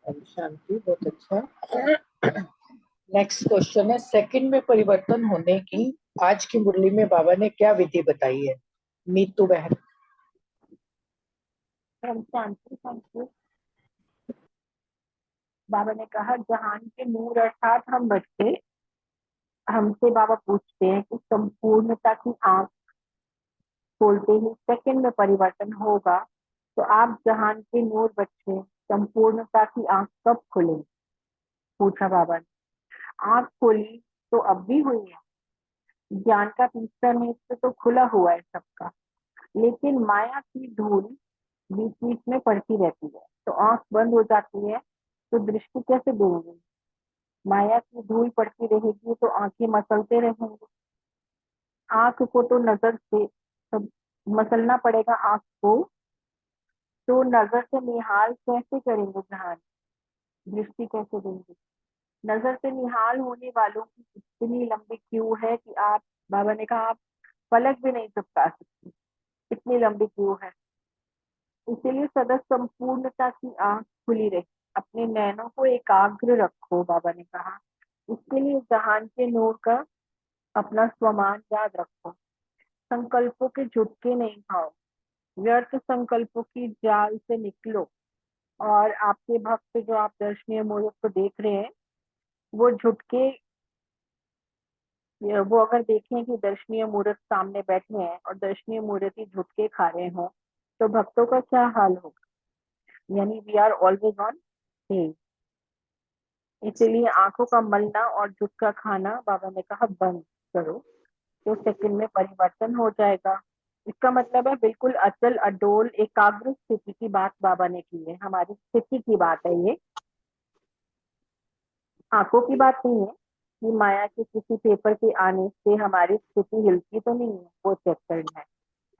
ओम शांति। बहुत अच्छा। नेक्स्ट क्वेश्चन है, सेकंड में परिवर्तन होने की आज की मुरली में बाबा ने क्या विधि बताई है? नीतू बहन। ओम शांति। Thank you. बाबा ने कहा जहान के नूर अर्थात हम बच्चे, हमसे बाबा पूछते हैं कि संपूर्णता की आंख खोलते ही सेकंड में परिवर्तन होगा, तो आप जहान के नूर बच्चे संपूर्णता की आंख कब खुलेंगे? पूछा बाबा ने। आंख खोली तो अब भी हुई है, ज्ञान का तीसरा नेत्र तो खुला हुआ है सबका, लेकिन माया की धूल बीच बीच में पड़ती रहती है, तो आंख बंद हो जाती है, तो दृष्टि कैसे देंगे? माया की धूल पड़ती रहेगी तो आंखें मसलते रहेंगे। आंख को तो नजर से सब मसलना पड़ेगा आंख को, तो नजर से निहाल कैसे करेंगे जहान? दृष्टि कैसे देंगे? नजर से निहाल होने वालों की इतनी लंबी क्यू है कि आप, बाबा ने कहा, आप पलक भी नहीं झपका सकते, इतनी लंबी क्यू है। इसीलिए सदा संपूर्णता की आंख खुली रहे, अपने नैनों को एकाग्र रखो, बाबा ने कहा। इसके लिए जहान के नूर का अपना स्वमान याद रखो। संकल्पों के झुटके नहीं खाओ, व्यर्थ संकल्पों की जाल से निकलो। और आपके भक्त जो आप दर्शनीय मूर्त को देख रहे हैं, वो झुटके, वो अगर देखें कि दर्शनीय मूर्त सामने बैठे हैं और दर्शनीय मूर्त ही झुटके खा रहे हो, तो भक्तों का क्या हाल होगा? यानी we are always on stage. इसीलिए आंखों का मलना और झुटका खाना बाबा ने कहा बंद करो, तो सेकंड में परिवर्तन हो जाएगा। इसका मतलब है बिल्कुल अचल अडोल एकाग्र स्थिति की बात बाबा ने की है। हमारी स्थिति की बात है ये, आंखों की बात नहीं है कि माया के किसी पेपर के आने से हमारी स्थिति हिलती तो नहीं है, वो चेक करना है।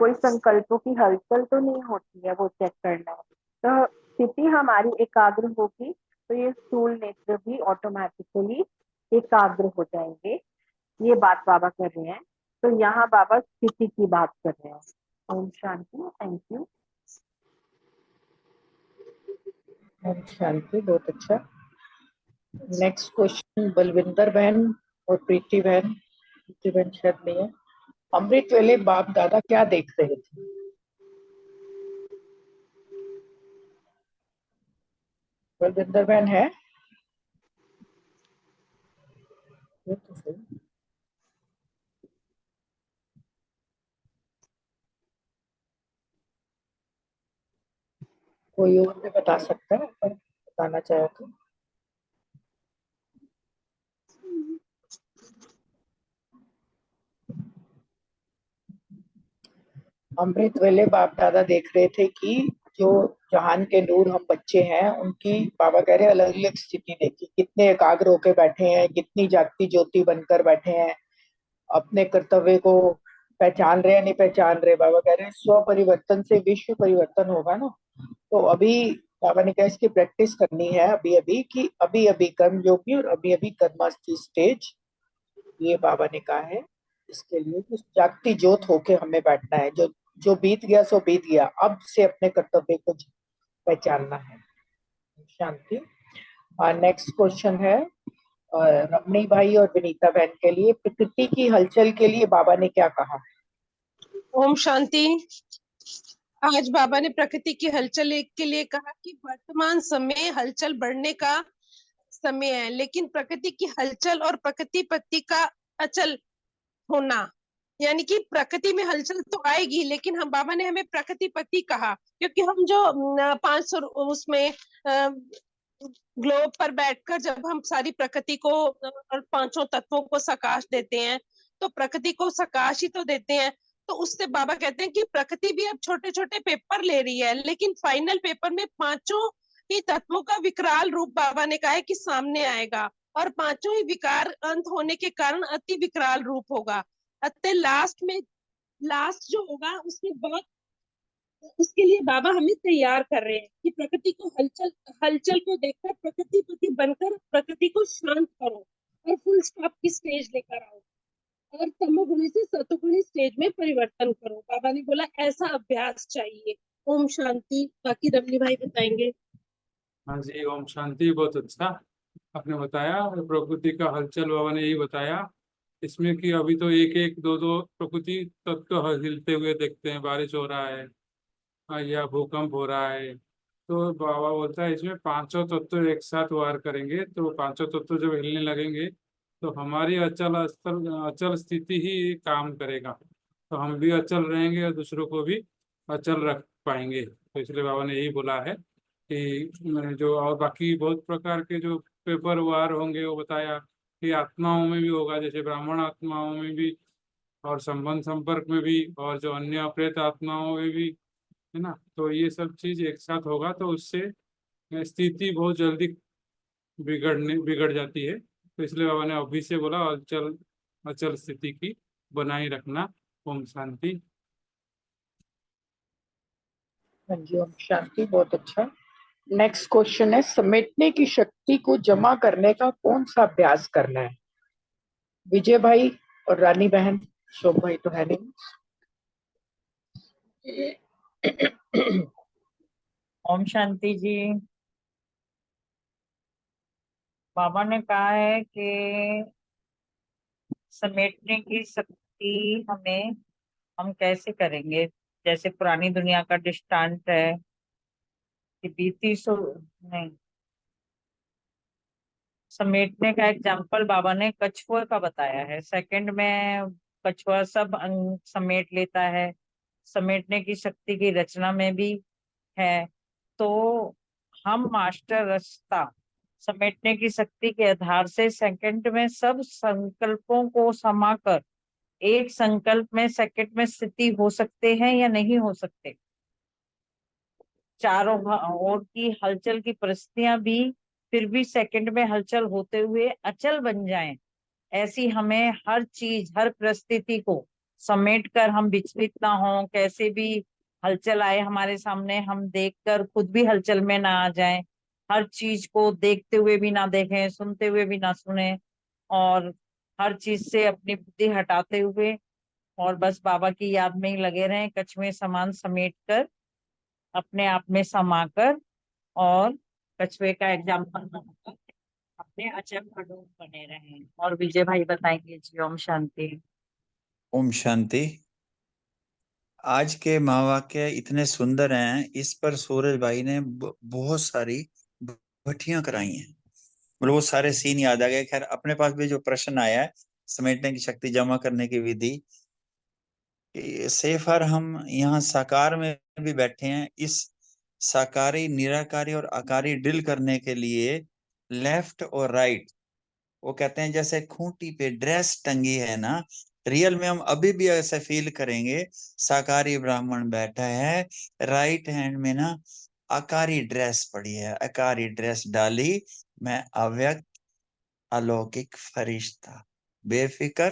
कोई संकल्पों की हलचल तो नहीं होती है, वो चेक करना है। तो स्थिति हमारी एकाग्र होगी तो ये स्थूल नेत्र भी ऑटोमेटिकली एकाग्र हो जाएंगे। ये बात बाबा कर रहे हैं। तो यहाँ बाबा स्थिति की बात कर रहे हैं। ओम शांति। Thank you. ओम शांति। बहुत अच्छा। नेक्स्ट क्वेश्चन बलविंदर बहन और प्रीति बहन शायद नहीं है। अमृत वेले बाप दादा क्या देख रहे थे? बलविंदर बहन है? ये तो सही। कोई और भी बता सकता है अगर बताना चाहे तो। अमृत वेले बाप दादा देख रहे थे कि जो जहान के नूर हम बच्चे हैं उनकी, बाबा कह रहे अलग अलग स्थिति देखी, कितने एकाग्र होके बैठे हैं, कितनी जागती ज्योति बनकर बैठे हैं, अपने कर्तव्य को पहचान रहे हैं नहीं पहचान रहे। बाबा कह रहे हैं स्व परिवर्तन से विश्व परिवर्तन होगा ना। तो अभी बाबा ने कहा इसकी प्रैक्टिस करनी है अभी अभी, कि अभी अभी कर्म योगी और अभी अभी कर्मास्थी स्टेज, ये बाबा ने कहा है। इसके लिए कि जागती ज्योत होके हमें बैठना है, जो जो बीत गया सो बीत गया, अब से अपने कर्तव्य को पहचानना है। शांति। नेक्स्ट क्वेश्चन है रमणी भाई और विनीता बहन के लिए, प्रकृति की हलचल के लिए बाबा ने क्या कहा? ओम शांति। आज बाबा ने प्रकृति की हलचल के लिए कहा कि वर्तमान समय हलचल बढ़ने का समय है, लेकिन प्रकृति की हलचल और प्रकृति पत्ति का अचल होना, यानी कि प्रकृति में हलचल तो आएगी, लेकिन हम बाबा ने हमें प्रकृति पति कहा, क्योंकि हम जो 500 उसमें ग्लोब पर बैठकर जब हम सारी प्रकृति को और पांचों तत्वों को सकाश देते हैं, तो प्रकृति को सकाश ही तो देते हैं। तो उससे बाबा कहते हैं कि प्रकृति भी अब छोटे छोटे पेपर ले रही है, लेकिन फाइनल पेपर में पांचों ही तत्वों का विकराल रूप बाबा ने कहा है कि सामने आएगा, और पांचों ही विकार अंत होने के कारण अति विकराल रूप होगा। अतः लास्ट जो होगा उसमें बहुत, उसके लिए बाबा हमें तैयार कर रहे हैं कि प्रकृति को हलचल को देखकर प्रकृति पति बनकर प्रकृति को शांत करो और फुल स्टॉप की स्टेज लेकर आओ, और तमोगुणी से सतोगुणी स्टेज में परिवर्तन करो। बाबा ने बोला ऐसा अभ्यास चाहिए। ओम शांति। बाकी रमनी भाई बताएंगे। हाँ जी, ओम शांति। बहुत अच्छा आपने बताया। प्रकृति का हलचल बाबा ने यही बताया इसमें कि अभी तो एक एक दो दो प्रकृति तत्व हिलते हुए देखते हैं, बारिश हो रहा है या भूकंप हो रहा है। तो बाबा बोलता है इसमें पांचों तत्व एक साथ वार करेंगे, तो पांचों तत्व जब हिलने लगेंगे तो हमारी अचल स्थिति ही काम करेगा, तो हम भी अचल रहेंगे और दूसरों को भी अचल रख पाएंगे। तो इसलिए बाबा ने यही बोला है कि जो और बाकी बहुत प्रकार के जो पेपर वार होंगे वो बताया कि आत्माओं में भी होगा, जैसे ब्राह्मण आत्माओं में भी और संबंध संपर्क में भी और जो अन्य अप्रेत आत्माओं में भी, है ना। तो ये सब चीज एक साथ होगा तो उससे स्थिति बहुत जल्दी बिगड़ जाती है। तो इसलिए बाबा ने अभी से बोला अचल अचल स्थिति की बनाए रखना। ओम शांति। हाँ जी, ओम शांति। बहुत अच्छा। नेक्स्ट क्वेश्चन है समेटने की शक्ति को जमा करने का कौन सा अभ्यास करना है? विजय भाई और रानी बहन, शोभ भाई तो है नहीं। ओम शांति जी। बाबा ने कहा है कि समेटने की शक्ति हम कैसे करेंगे। जैसे पुरानी दुनिया का दृष्टांत है कि बीती सो नहीं, समेटने का एग्जाम्पल बाबा ने कछुआ का बताया है। सेकंड में कछुआ सब अंग समेट लेता है, समेटने की शक्ति की रचना में भी है। तो हम मास्टर रास्ता समेटने की शक्ति के आधार से सेकंड में सब संकल्पों को समाकर एक संकल्प में सेकंड में स्थिति हो सकते हैं या नहीं हो सकते। चारों ओर की हलचल की परिस्थितियां भी फिर भी सेकंड में हलचल होते हुए अचल बन जाएं, ऐसी हमें हर चीज हर परिस्थिति को समेट कर हम विचलित ना हो। कैसे भी हलचल आए हमारे सामने, हम देखकर खुद भी हलचल में ना आ जाएं, हर चीज को देखते हुए भी ना देखें, सुनते हुए भी ना सुने, और हर चीज से अपनी बुद्धि हटाते हुए और बस बाबा की याद में ही लगे रहें, कछुए समान समेट कर अपने आप में समाकर। और कछुए का एग्जाम्पल अपने अपने अचल अडोल बने रहें। और विजय भाई बताएंगे जी। ओम शांति। ओम शांति। आज के महावाक्य इतने सुंदर हैं, इस पर सूरज भाई ने बहुत सारी भट्टियां कराई हैं। मतलब वो सारे सीन याद आ गए। खैर अपने पास भी जो प्रश्न आया है, समेटने की शक्ति, जमा करने की विधि, सेफर हम यहाँ साकार में भी बैठे हैं। इस साकारी, निराकारी और आकारी ड्रिल करने के लिए लेफ्ट और राइट, वो कहते हैं जैसे खूंटी पे ड्रेस टंगी है ना, रियल में हम अभी भी ऐसे फील करेंगे। साकारी ब्राह्मण बैठा है, राइट हैंड में ना आकारी ड्रेस पड़ी है, आकारी ड्रेस डाली। मैं अव्यक्त अलौकिक फरिश्ता, बेफिक्र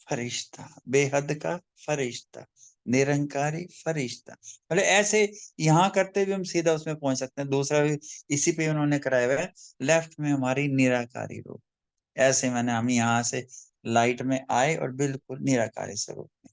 फरिश्ता, बेहद का फरिश्ता, निरंकारी फरिश्ता। मतलब ऐसे यहाँ करते हुए हम सीधा उसमें पहुंच सकते हैं। दूसरा भी इसी पे उन्होंने कराया हुआ है, लेफ्ट में हमारी निराकारी रूप। ऐसे मैंने हम यहाँ से लाइट में आए और बिल्कुल निराकारी स्वरूप में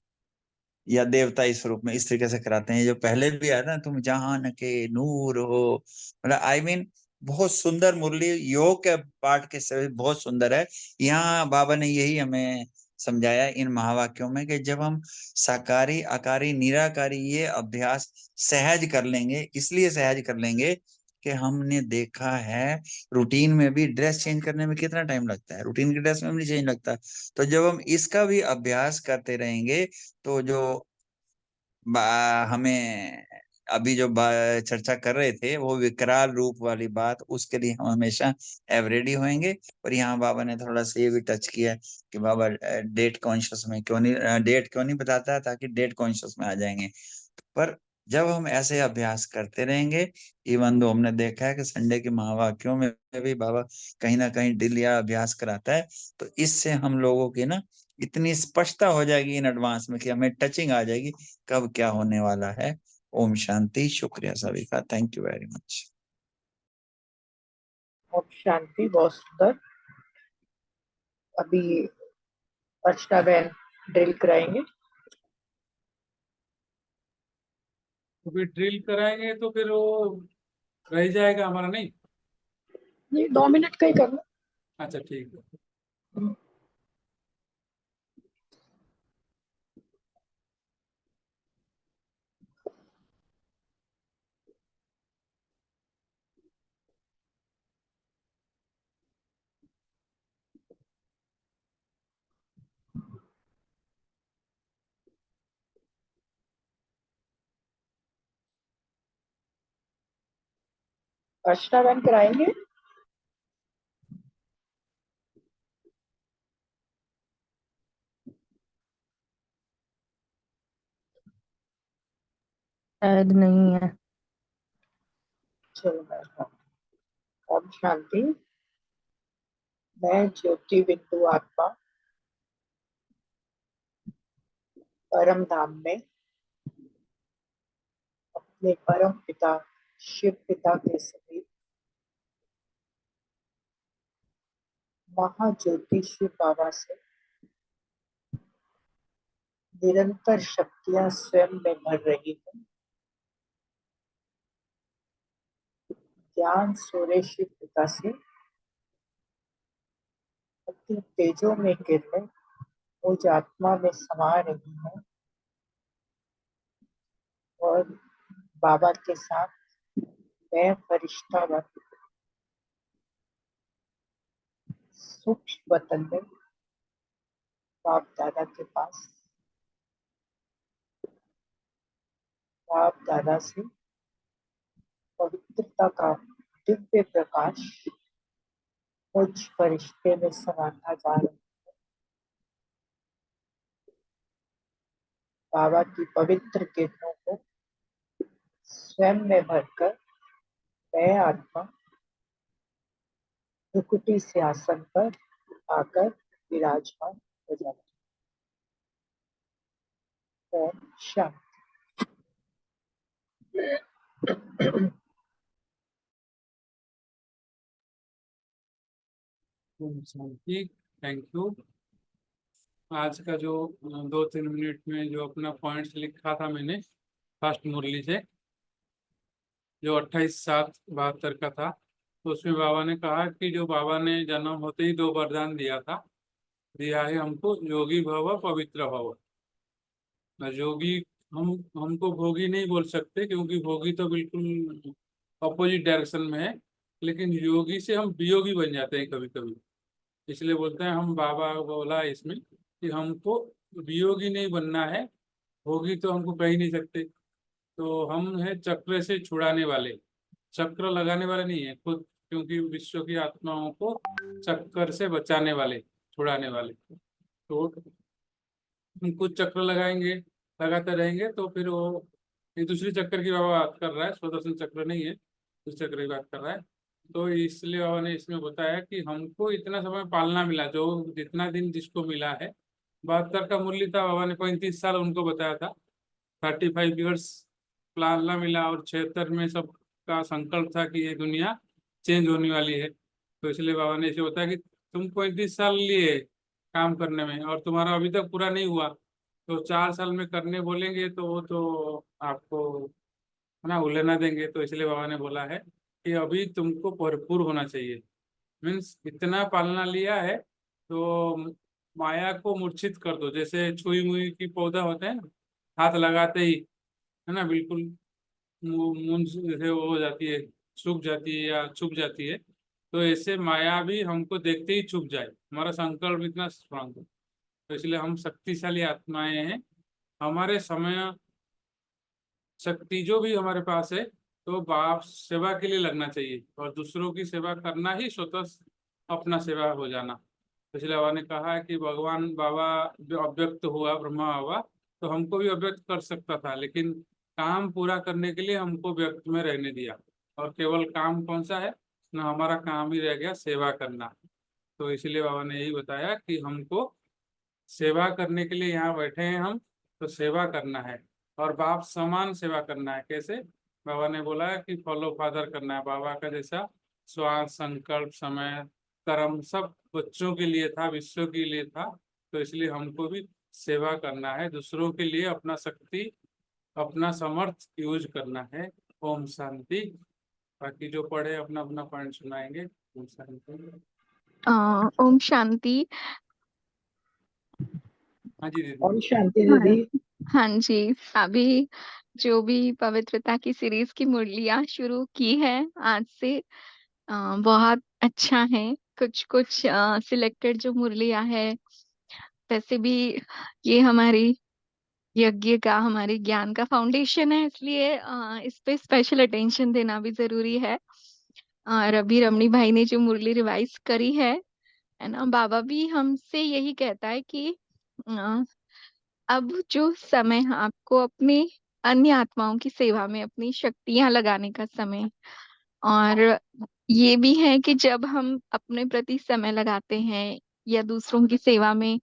या देवता स्वरूप में, इस तरीके से कराते हैं। जो पहले भी आया ना, तुम जहान के नूर हो, मतलब आई मीन बहुत सुंदर मुरली। योग के पाठ के सभी बहुत सुंदर है। यहाँ बाबा ने यही हमें समझाया इन महावाक्यों में कि जब हम साकारी, आकारी, निराकारी ये अभ्यास सहज कर लेंगे, इसलिए सहज कर लेंगे कि हमने देखा है रूटीन में भी ड्रेस चेंज करने में कितना टाइम लगता है, रूटीन की ड्रेस में भी नहीं चेंज लगता। तो जब हम इसका भी अभ्यास करते रहेंगे, तो जो हमें अभी जो चर्चा कर रहे थे, वो विकराल रूप वाली बात, उसके लिए हम हमेशा एवरेडी होंगे। और यहाँ बाबा ने थोड़ा सा ये भी टच किया कि बाबा डेट कॉन्शियस में क्यों नहीं, डेट क्यों नहीं बताता, ताकि डेट कॉन्शियस में आ जाएंगे। पर जब हम ऐसे अभ्यास करते रहेंगे, इवन दो हमने देखा है कि संडे के महावाक्यों में भी बाबा कहीं ना कहीं ड्रिल या अभ्यास कराता है, तो इससे हम लोगों की ना इतनी स्पष्टता हो जाएगी इन एडवांस में कि हमें टचिंग आ जाएगी कब क्या होने वाला है। ओम शांति। शुक्रिया सभी का, थैंक यू वेरी मच। ओम शांति, बहुत सुंदर। अभी अर्चना बहन ड्रिल कराएंगे। तो फिर ड्रिल कराएंगे तो फिर वो रह जाएगा हमारा, नहीं? ये 2 मिनट का ही करना। अच्छा ठीक है। अर्चना बहन कराएंगे। शायद नहीं है। चलो मैं, ओम शांति। मैं ज्योति बिंदु आत्मा परम धाम में अपने परम पिता शिव पिता के समीप महाज्योति शिव बाबा से निरंतर शक्तियां स्वयं में भर रही हूँ। ज्ञान सूर्य शिव पिता से अति तेजों में किरणें मुझ आत्मा में समा रही है, और बाबा के साथ मैं फरिश्ता बन सूक्ष्म वतन में बाप दादा के पास, बाप दादा से पवित्रता का दिव्य प्रकाश मुझ फरिश्ते में समाता जा रहा है। बाबा की पवित्र किरणों को स्वयं में भरकर मैं आत्मा भ्रुकुटी से आसन पर आकर विराजमान हो जाती है। ओम शांति। ओम शांति, थैंक यू। आज का जो 2-3 मिनट में जो अपना पॉइंट्स लिखा था मैंने फर्स्ट मुरली से, जो 28/7/72 का था, तो उसमें बाबा ने कहा कि जो बाबा ने जन्म होते ही 2 वरदान दिया है हमको, योगी भव पवित्र भव। योगी, हम हमको भोगी नहीं बोल सकते क्योंकि भोगी तो बिल्कुल अपोजिट डायरेक्शन में है, लेकिन योगी से हम वियोगी बन जाते हैं कभी कभी। इसलिए बोलते हैं, हम बाबा बोला इसमें कि हमको वियोगी नहीं बनना है, भोगी तो हमको कह ही नहीं सकते। तो हम है चक्र से छुड़ाने वाले, चक्र लगाने वाले नहीं है खुद, क्योंकि विश्व की आत्माओं को चक्कर से बचाने वाले, छुड़ाने वाले। तो हम कुछ चक्र लगाते रहेंगे तो फिर वो, ये दूसरी चक्कर की बाबा बात कर रहा है, स्वदर्शन चक्र नहीं है, उस चक्र की बात कर रहा है। तो इसलिए बाबा ने इसमें बताया कि हमको इतना समय पालना मिला, जो जितना दिन जिसको मिला है। 72 का मुरली था, बाबा ने 35 साल उनको बताया था, 35 ईयर्स पालना मिला, और 76 में सबका संकल्प था कि ये दुनिया चेंज होने वाली है। तो इसलिए बाबा ने इसे बताया कि तुम 35 साल लिए काम करने में और तुम्हारा अभी तक पूरा नहीं हुआ, तो 4 साल में करने बोलेंगे तो वो तो आपको है ना उलझना देंगे। तो इसलिए बाबा ने बोला है कि अभी तुमको भरपूर होना चाहिए, मीन्स इतना पालना लिया है तो माया को मूर्छित कर दो। जैसे छुई मुई की पौधा होते हैं ना, हाथ लगाते ही है ना बिल्कुल मूंछ जैसे वो हो जाती है, सूख जाती है या छुप जाती है। तो ऐसे माया भी हमको देखते ही छुप जाए, हमारा संकल्प इतना स्ट्रांग है। तो इसलिए हम शक्तिशाली आत्माएं हैं, हमारे समय शक्ति जो भी हमारे पास है, तो बाप सेवा के लिए लगना चाहिए, और दूसरों की सेवा करना ही स्वतः अपना सेवा हो जाना। तो इसलिए बाबा ने कहा है कि भगवान बाबा जो अव्यक्त हुआ, ब्रह्मा बाबा, तो हमको भी अव्यक्त कर सकता था, लेकिन काम पूरा करने के लिए हमको व्यक्त में रहने दिया। और केवल काम कौन सा है ना, हमारा काम ही रह गया सेवा करना। तो इसलिए बाबा ने यही बताया कि हमको सेवा करने के लिए यहाँ बैठे हैं हम, तो सेवा करना है और बाप समान सेवा करना है। कैसे? बाबा ने बोला है कि फॉलो फादर करना है, बाबा का जैसा श्वास, संकल्प, समय, कर्म सब बच्चों के लिए था, विश्व के लिए था। तो इसलिए हमको भी सेवा करना है, दूसरों के लिए अपना शक्ति, अपना समर्थ यूज करना है। ओम शांति। बाकी जो पढ़े अपना अपना पॉइंट सुनाएंगे। ओम शांति। ओम शांति। हाँ जी दीदी। ओम शांति हाँ दीदी। हाँ जी, अभी जो भी पवित्रता की सीरीज की मुरलियां शुरू की है आज से, बहुत अच्छा है। कुछ कुछ सिलेक्टेड जो मुरलियां है, वैसे भी ये हमारी यज्ञ का, हमारे ज्ञान का फाउंडेशन है, इसलिए इस पे स्पेशल अटेंशन देना भी जरूरी है। और अभी रमणी भाई ने जो मुरली रिवाइज करी है ना, बाबा भी हमसे यही कहता है कि अ, अब जो समय है आपको अपनी अन्य आत्माओं की सेवा में अपनी शक्तियां लगाने का समय। और ये भी है कि जब हम अपने प्रति समय लगाते हैं या दूसरों की सेवा में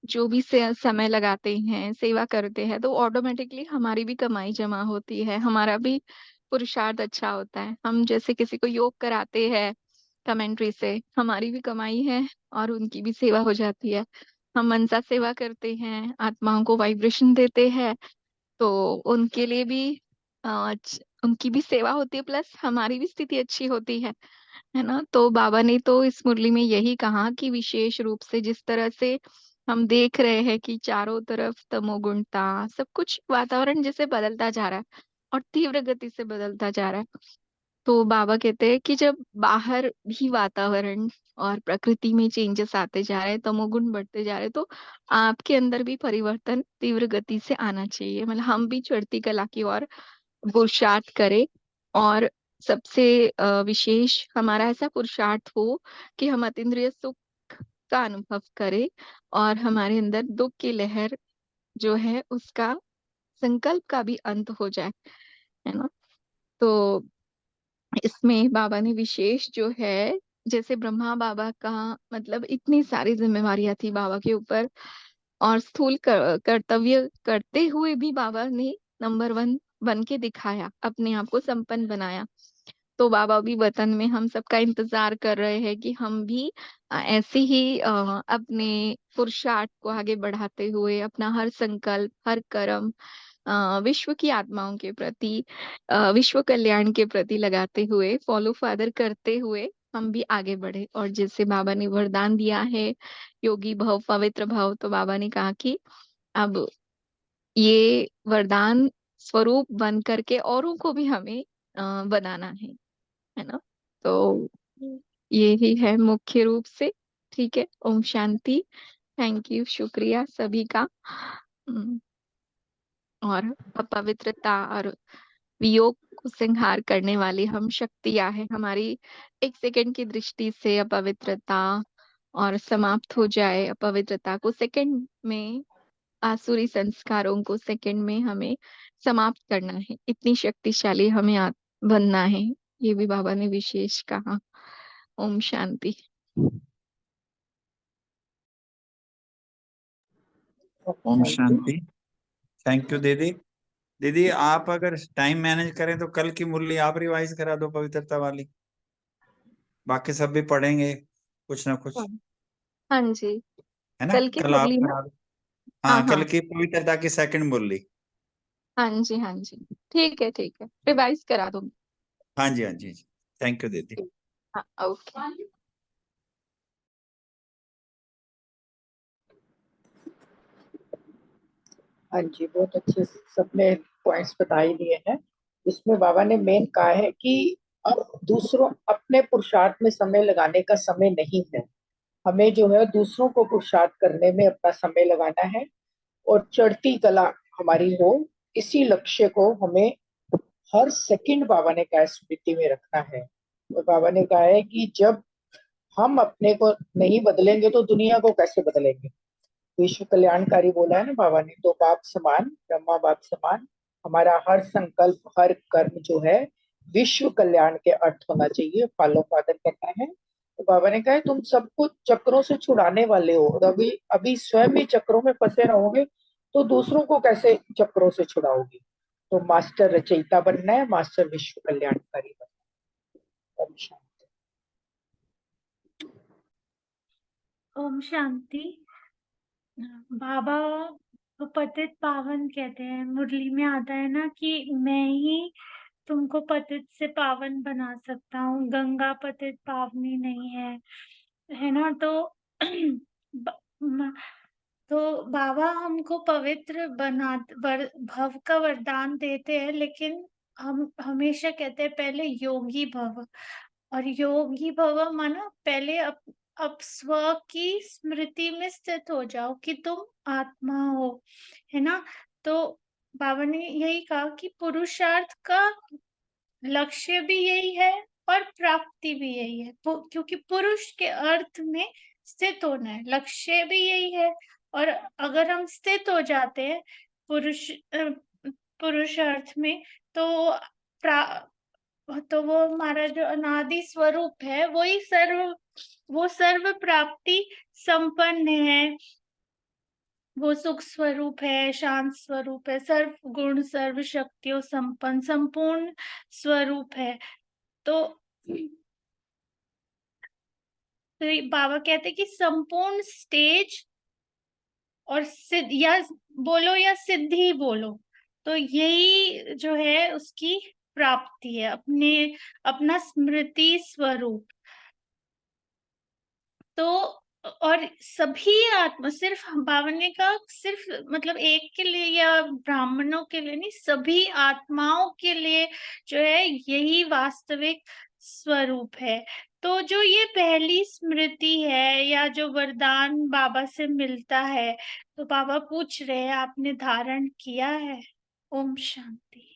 जो भी समय लगाते हैं, सेवा करते हैं, तो ऑटोमेटिकली हमारी भी कमाई जमा होती है, हमारा भी पुरुषार्थ अच्छा होता है। हम जैसे किसी को योग कराते हैं कमेंट्री से, हमारी भी कमाई है और उनकी भी सेवा हो जाती है। हम मनसा सेवा करते हैं, आत्माओं को वाइब्रेशन देते हैं, तो उनके लिए भी उनकी भी सेवा होती है, प्लस हमारी भी स्थिति अच्छी होती है ना। तो बाबा ने तो इस मुरली में यही कहा कि विशेष रूप से जिस तरह से हम देख रहे हैं कि चारों तरफ तमोगुणता, सब कुछ वातावरण जैसे बदलता जा रहा है और तीव्र गति से बदलता जा रहा है, तो बाबा कहते हैं कि जब बाहर भी वातावरण और प्रकृति में चेंजेस आते जा रहे हैं, तमोगुण बढ़ते जा रहे हैं, तो आपके अंदर भी परिवर्तन तीव्र गति से आना चाहिए। मतलब हम भी चढ़ती कला की ओर पुरुषार्थ करें, और सबसे विशेष हमारा ऐसा पुरुषार्थ हो कि हम अतीन्द्रिय सुख का अनुभव करें और हमारे अंदर दुख की लहर जो है उसका, संकल्प का भी अंत हो जाए, है ना। तो इसमें बाबा ने विशेष जो है, जैसे ब्रह्मा बाबा का मतलब इतनी सारी जिम्मेवारियां थी बाबा के ऊपर, और स्थूल कर्तव्य करते हुए भी बाबा ने नंबर 1 बन के दिखाया, अपने आप को संपन्न बनाया। तो बाबा भी वतन में हम सबका इंतजार कर रहे हैं कि हम भी ऐसे ही अपने पुरुषार्थ को आगे बढ़ाते हुए अपना हर संकल्प, हर कर्म विश्व की आत्माओं के प्रति, विश्व कल्याण के प्रति लगाते हुए, फॉलो फादर करते हुए हम भी आगे बढ़े। और जैसे बाबा ने वरदान दिया है योगी भव, पवित्र भव, तो बाबा ने कहा कि अब ये वरदान स्वरूप बन करके औरों को भी हमें बनाना है ना। तो ये ही है मुख्य रूप से। ठीक है, ओम शांति। थैंक यू, शुक्रिया सभी का। हम्म, और अपवित्रता और वियोग को संहार करने वाली हम शक्तियां हैं हमारी। एक सेकंड की दृष्टि से अपवित्रता और समाप्त हो जाए, अपवित्रता को सेकंड में, आसुरी संस्कारों को सेकंड में हमें समाप्त करना है, इतनी शक्तिशाली हमें बनना है। ये भी बाबा ने विशेष कहा। ओम शांति। ओम शांति। थैंक यू दीदी। दीदी आप अगर टाइम मैनेज करें तो कल की मुरली आप रिवाइज करा दो, पवित्रता वाली। बाकी सब भी पढ़ेंगे कुछ ना कुछ, हाँ जी, है ना। कल की कल आप मुरली ना। करा दो। हाँ हाँ, हाँ कल की पवित्रता की सेकंड मुरली। हाँ जी, हाँ जी, ठीक है ठीक है, रिवाइज करा दूंगी। हाँ जी, हाँ जी। थैंक यू दीदी। हाँ, ओके। हाँ जी, बहुत अच्छे सबने पॉइंट्स बता ही दिए हैं। इसमें बाबा ने मेन कहा है कि अब दूसरों अपने पुरुषार्थ में समय लगाने का समय नहीं है। हमें जो है दूसरों को पुरुषार्थ करने में अपना समय लगाना है और चढ़ती कला हमारी हो, इसी लक्ष्य को हमें हर सेकंड बाबा ने कहा स्मृति में रखना है। और बाबा ने कहा है कि जब हम अपने को नहीं बदलेंगे तो दुनिया को कैसे बदलेंगे। विश्व कल्याणकारी बोला है ना बाबा ने, दो बाप समान, ब्रह्मा बाप समान। हमारा हर संकल्प, हर कर्म जो है विश्व कल्याण के अर्थ होना चाहिए, फॉलो फादर करना है। तो बाबा ने कहा तुम सबको चक्रों से छुड़ाने वाले हो और अभी अभी स्वयं ही चक्रों में फंसे रहोगे तो दूसरों को कैसे चक्रों से छुड़ाओगे। तो मास्टर रचयिता बनना है, मास्टर विश्व कल्याणकारी बनना है। ओम शांति। ओम शांति। बाबा को पतित पावन कहते हैं। मुरली में आता है ना कि मैं ही तुमको पतित से पावन बना सकता हूँ, गंगा पतित पावनी नहीं है ना। तो ब- म- तो बाबा हमको पवित्र भव का वरदान देते हैं, लेकिन हम हमेशा कहते हैं पहले योगी भव। और योगी भव माना पहले अब स्व की स्मृति में स्थित हो जाओ कि तुम आत्मा हो, है ना। तो बाबा ने यही कहा कि पुरुषार्थ का लक्ष्य भी यही है और प्राप्ति भी यही है, क्योंकि पुरुष के अर्थ में स्थित होना है, लक्ष्य भी यही है। और अगर हम स्थित हो जाते हैं पुरुषार्थ में, तो तो वो हमारा जो अनादि स्वरूप है वो सर्व प्राप्ति संपन्न है, वो सुख स्वरूप है, शांत स्वरूप है, सर्व गुण सर्व शक्तियों संपन्न संपूर्ण स्वरूप है। तो ये बाबा कहते हैं कि संपूर्ण स्टेज और सिद्ध या बोलो या सिद्धि बोलो, तो यही जो है उसकी प्राप्ति है, अपना स्मृति स्वरूप। तो और सभी आत्मा, सिर्फ बाबा ने कहा सिर्फ मतलब एक के लिए या ब्राह्मणों के लिए नहीं, सभी आत्माओं के लिए जो है यही वास्तविक स्वरूप है। तो जो ये पहली स्मृति है या जो वरदान बाबा से मिलता है, तो बाबा पूछ रहे हैं आपने धारण किया है। ओम शांति।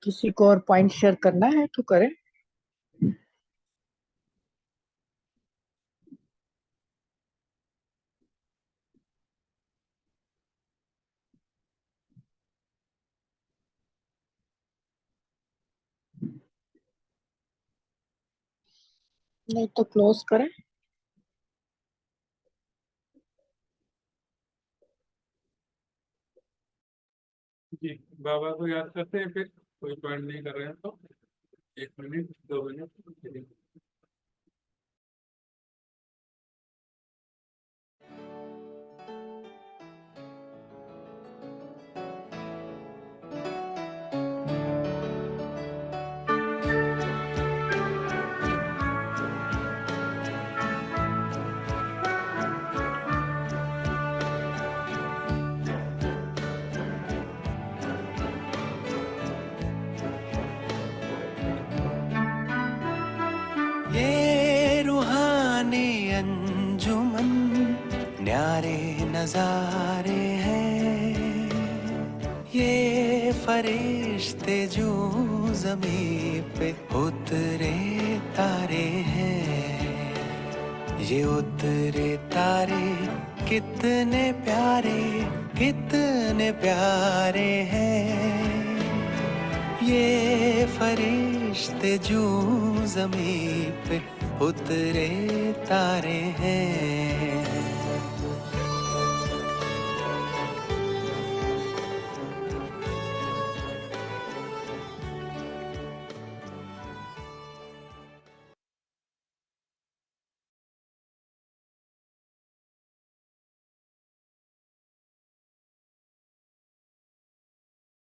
किसी को और पॉइंट शेयर करना है तो करें। नहीं तो क्लोज करें। जी, बाबा को याद करते हैं, फिर कोई पॉइंट नहीं कर रहे हैं तो 1 मिनट 2 मिनट। ये रूहानी अंजुमन न्यारे नजारे हैं, ये फरिश्ते जो ज़मीं पे उतरे तारे हैं, ये उतरे तारे कितने प्यारे हैं, ये फरिश्ते जो ज़मीं पे उतरे तारे हैं।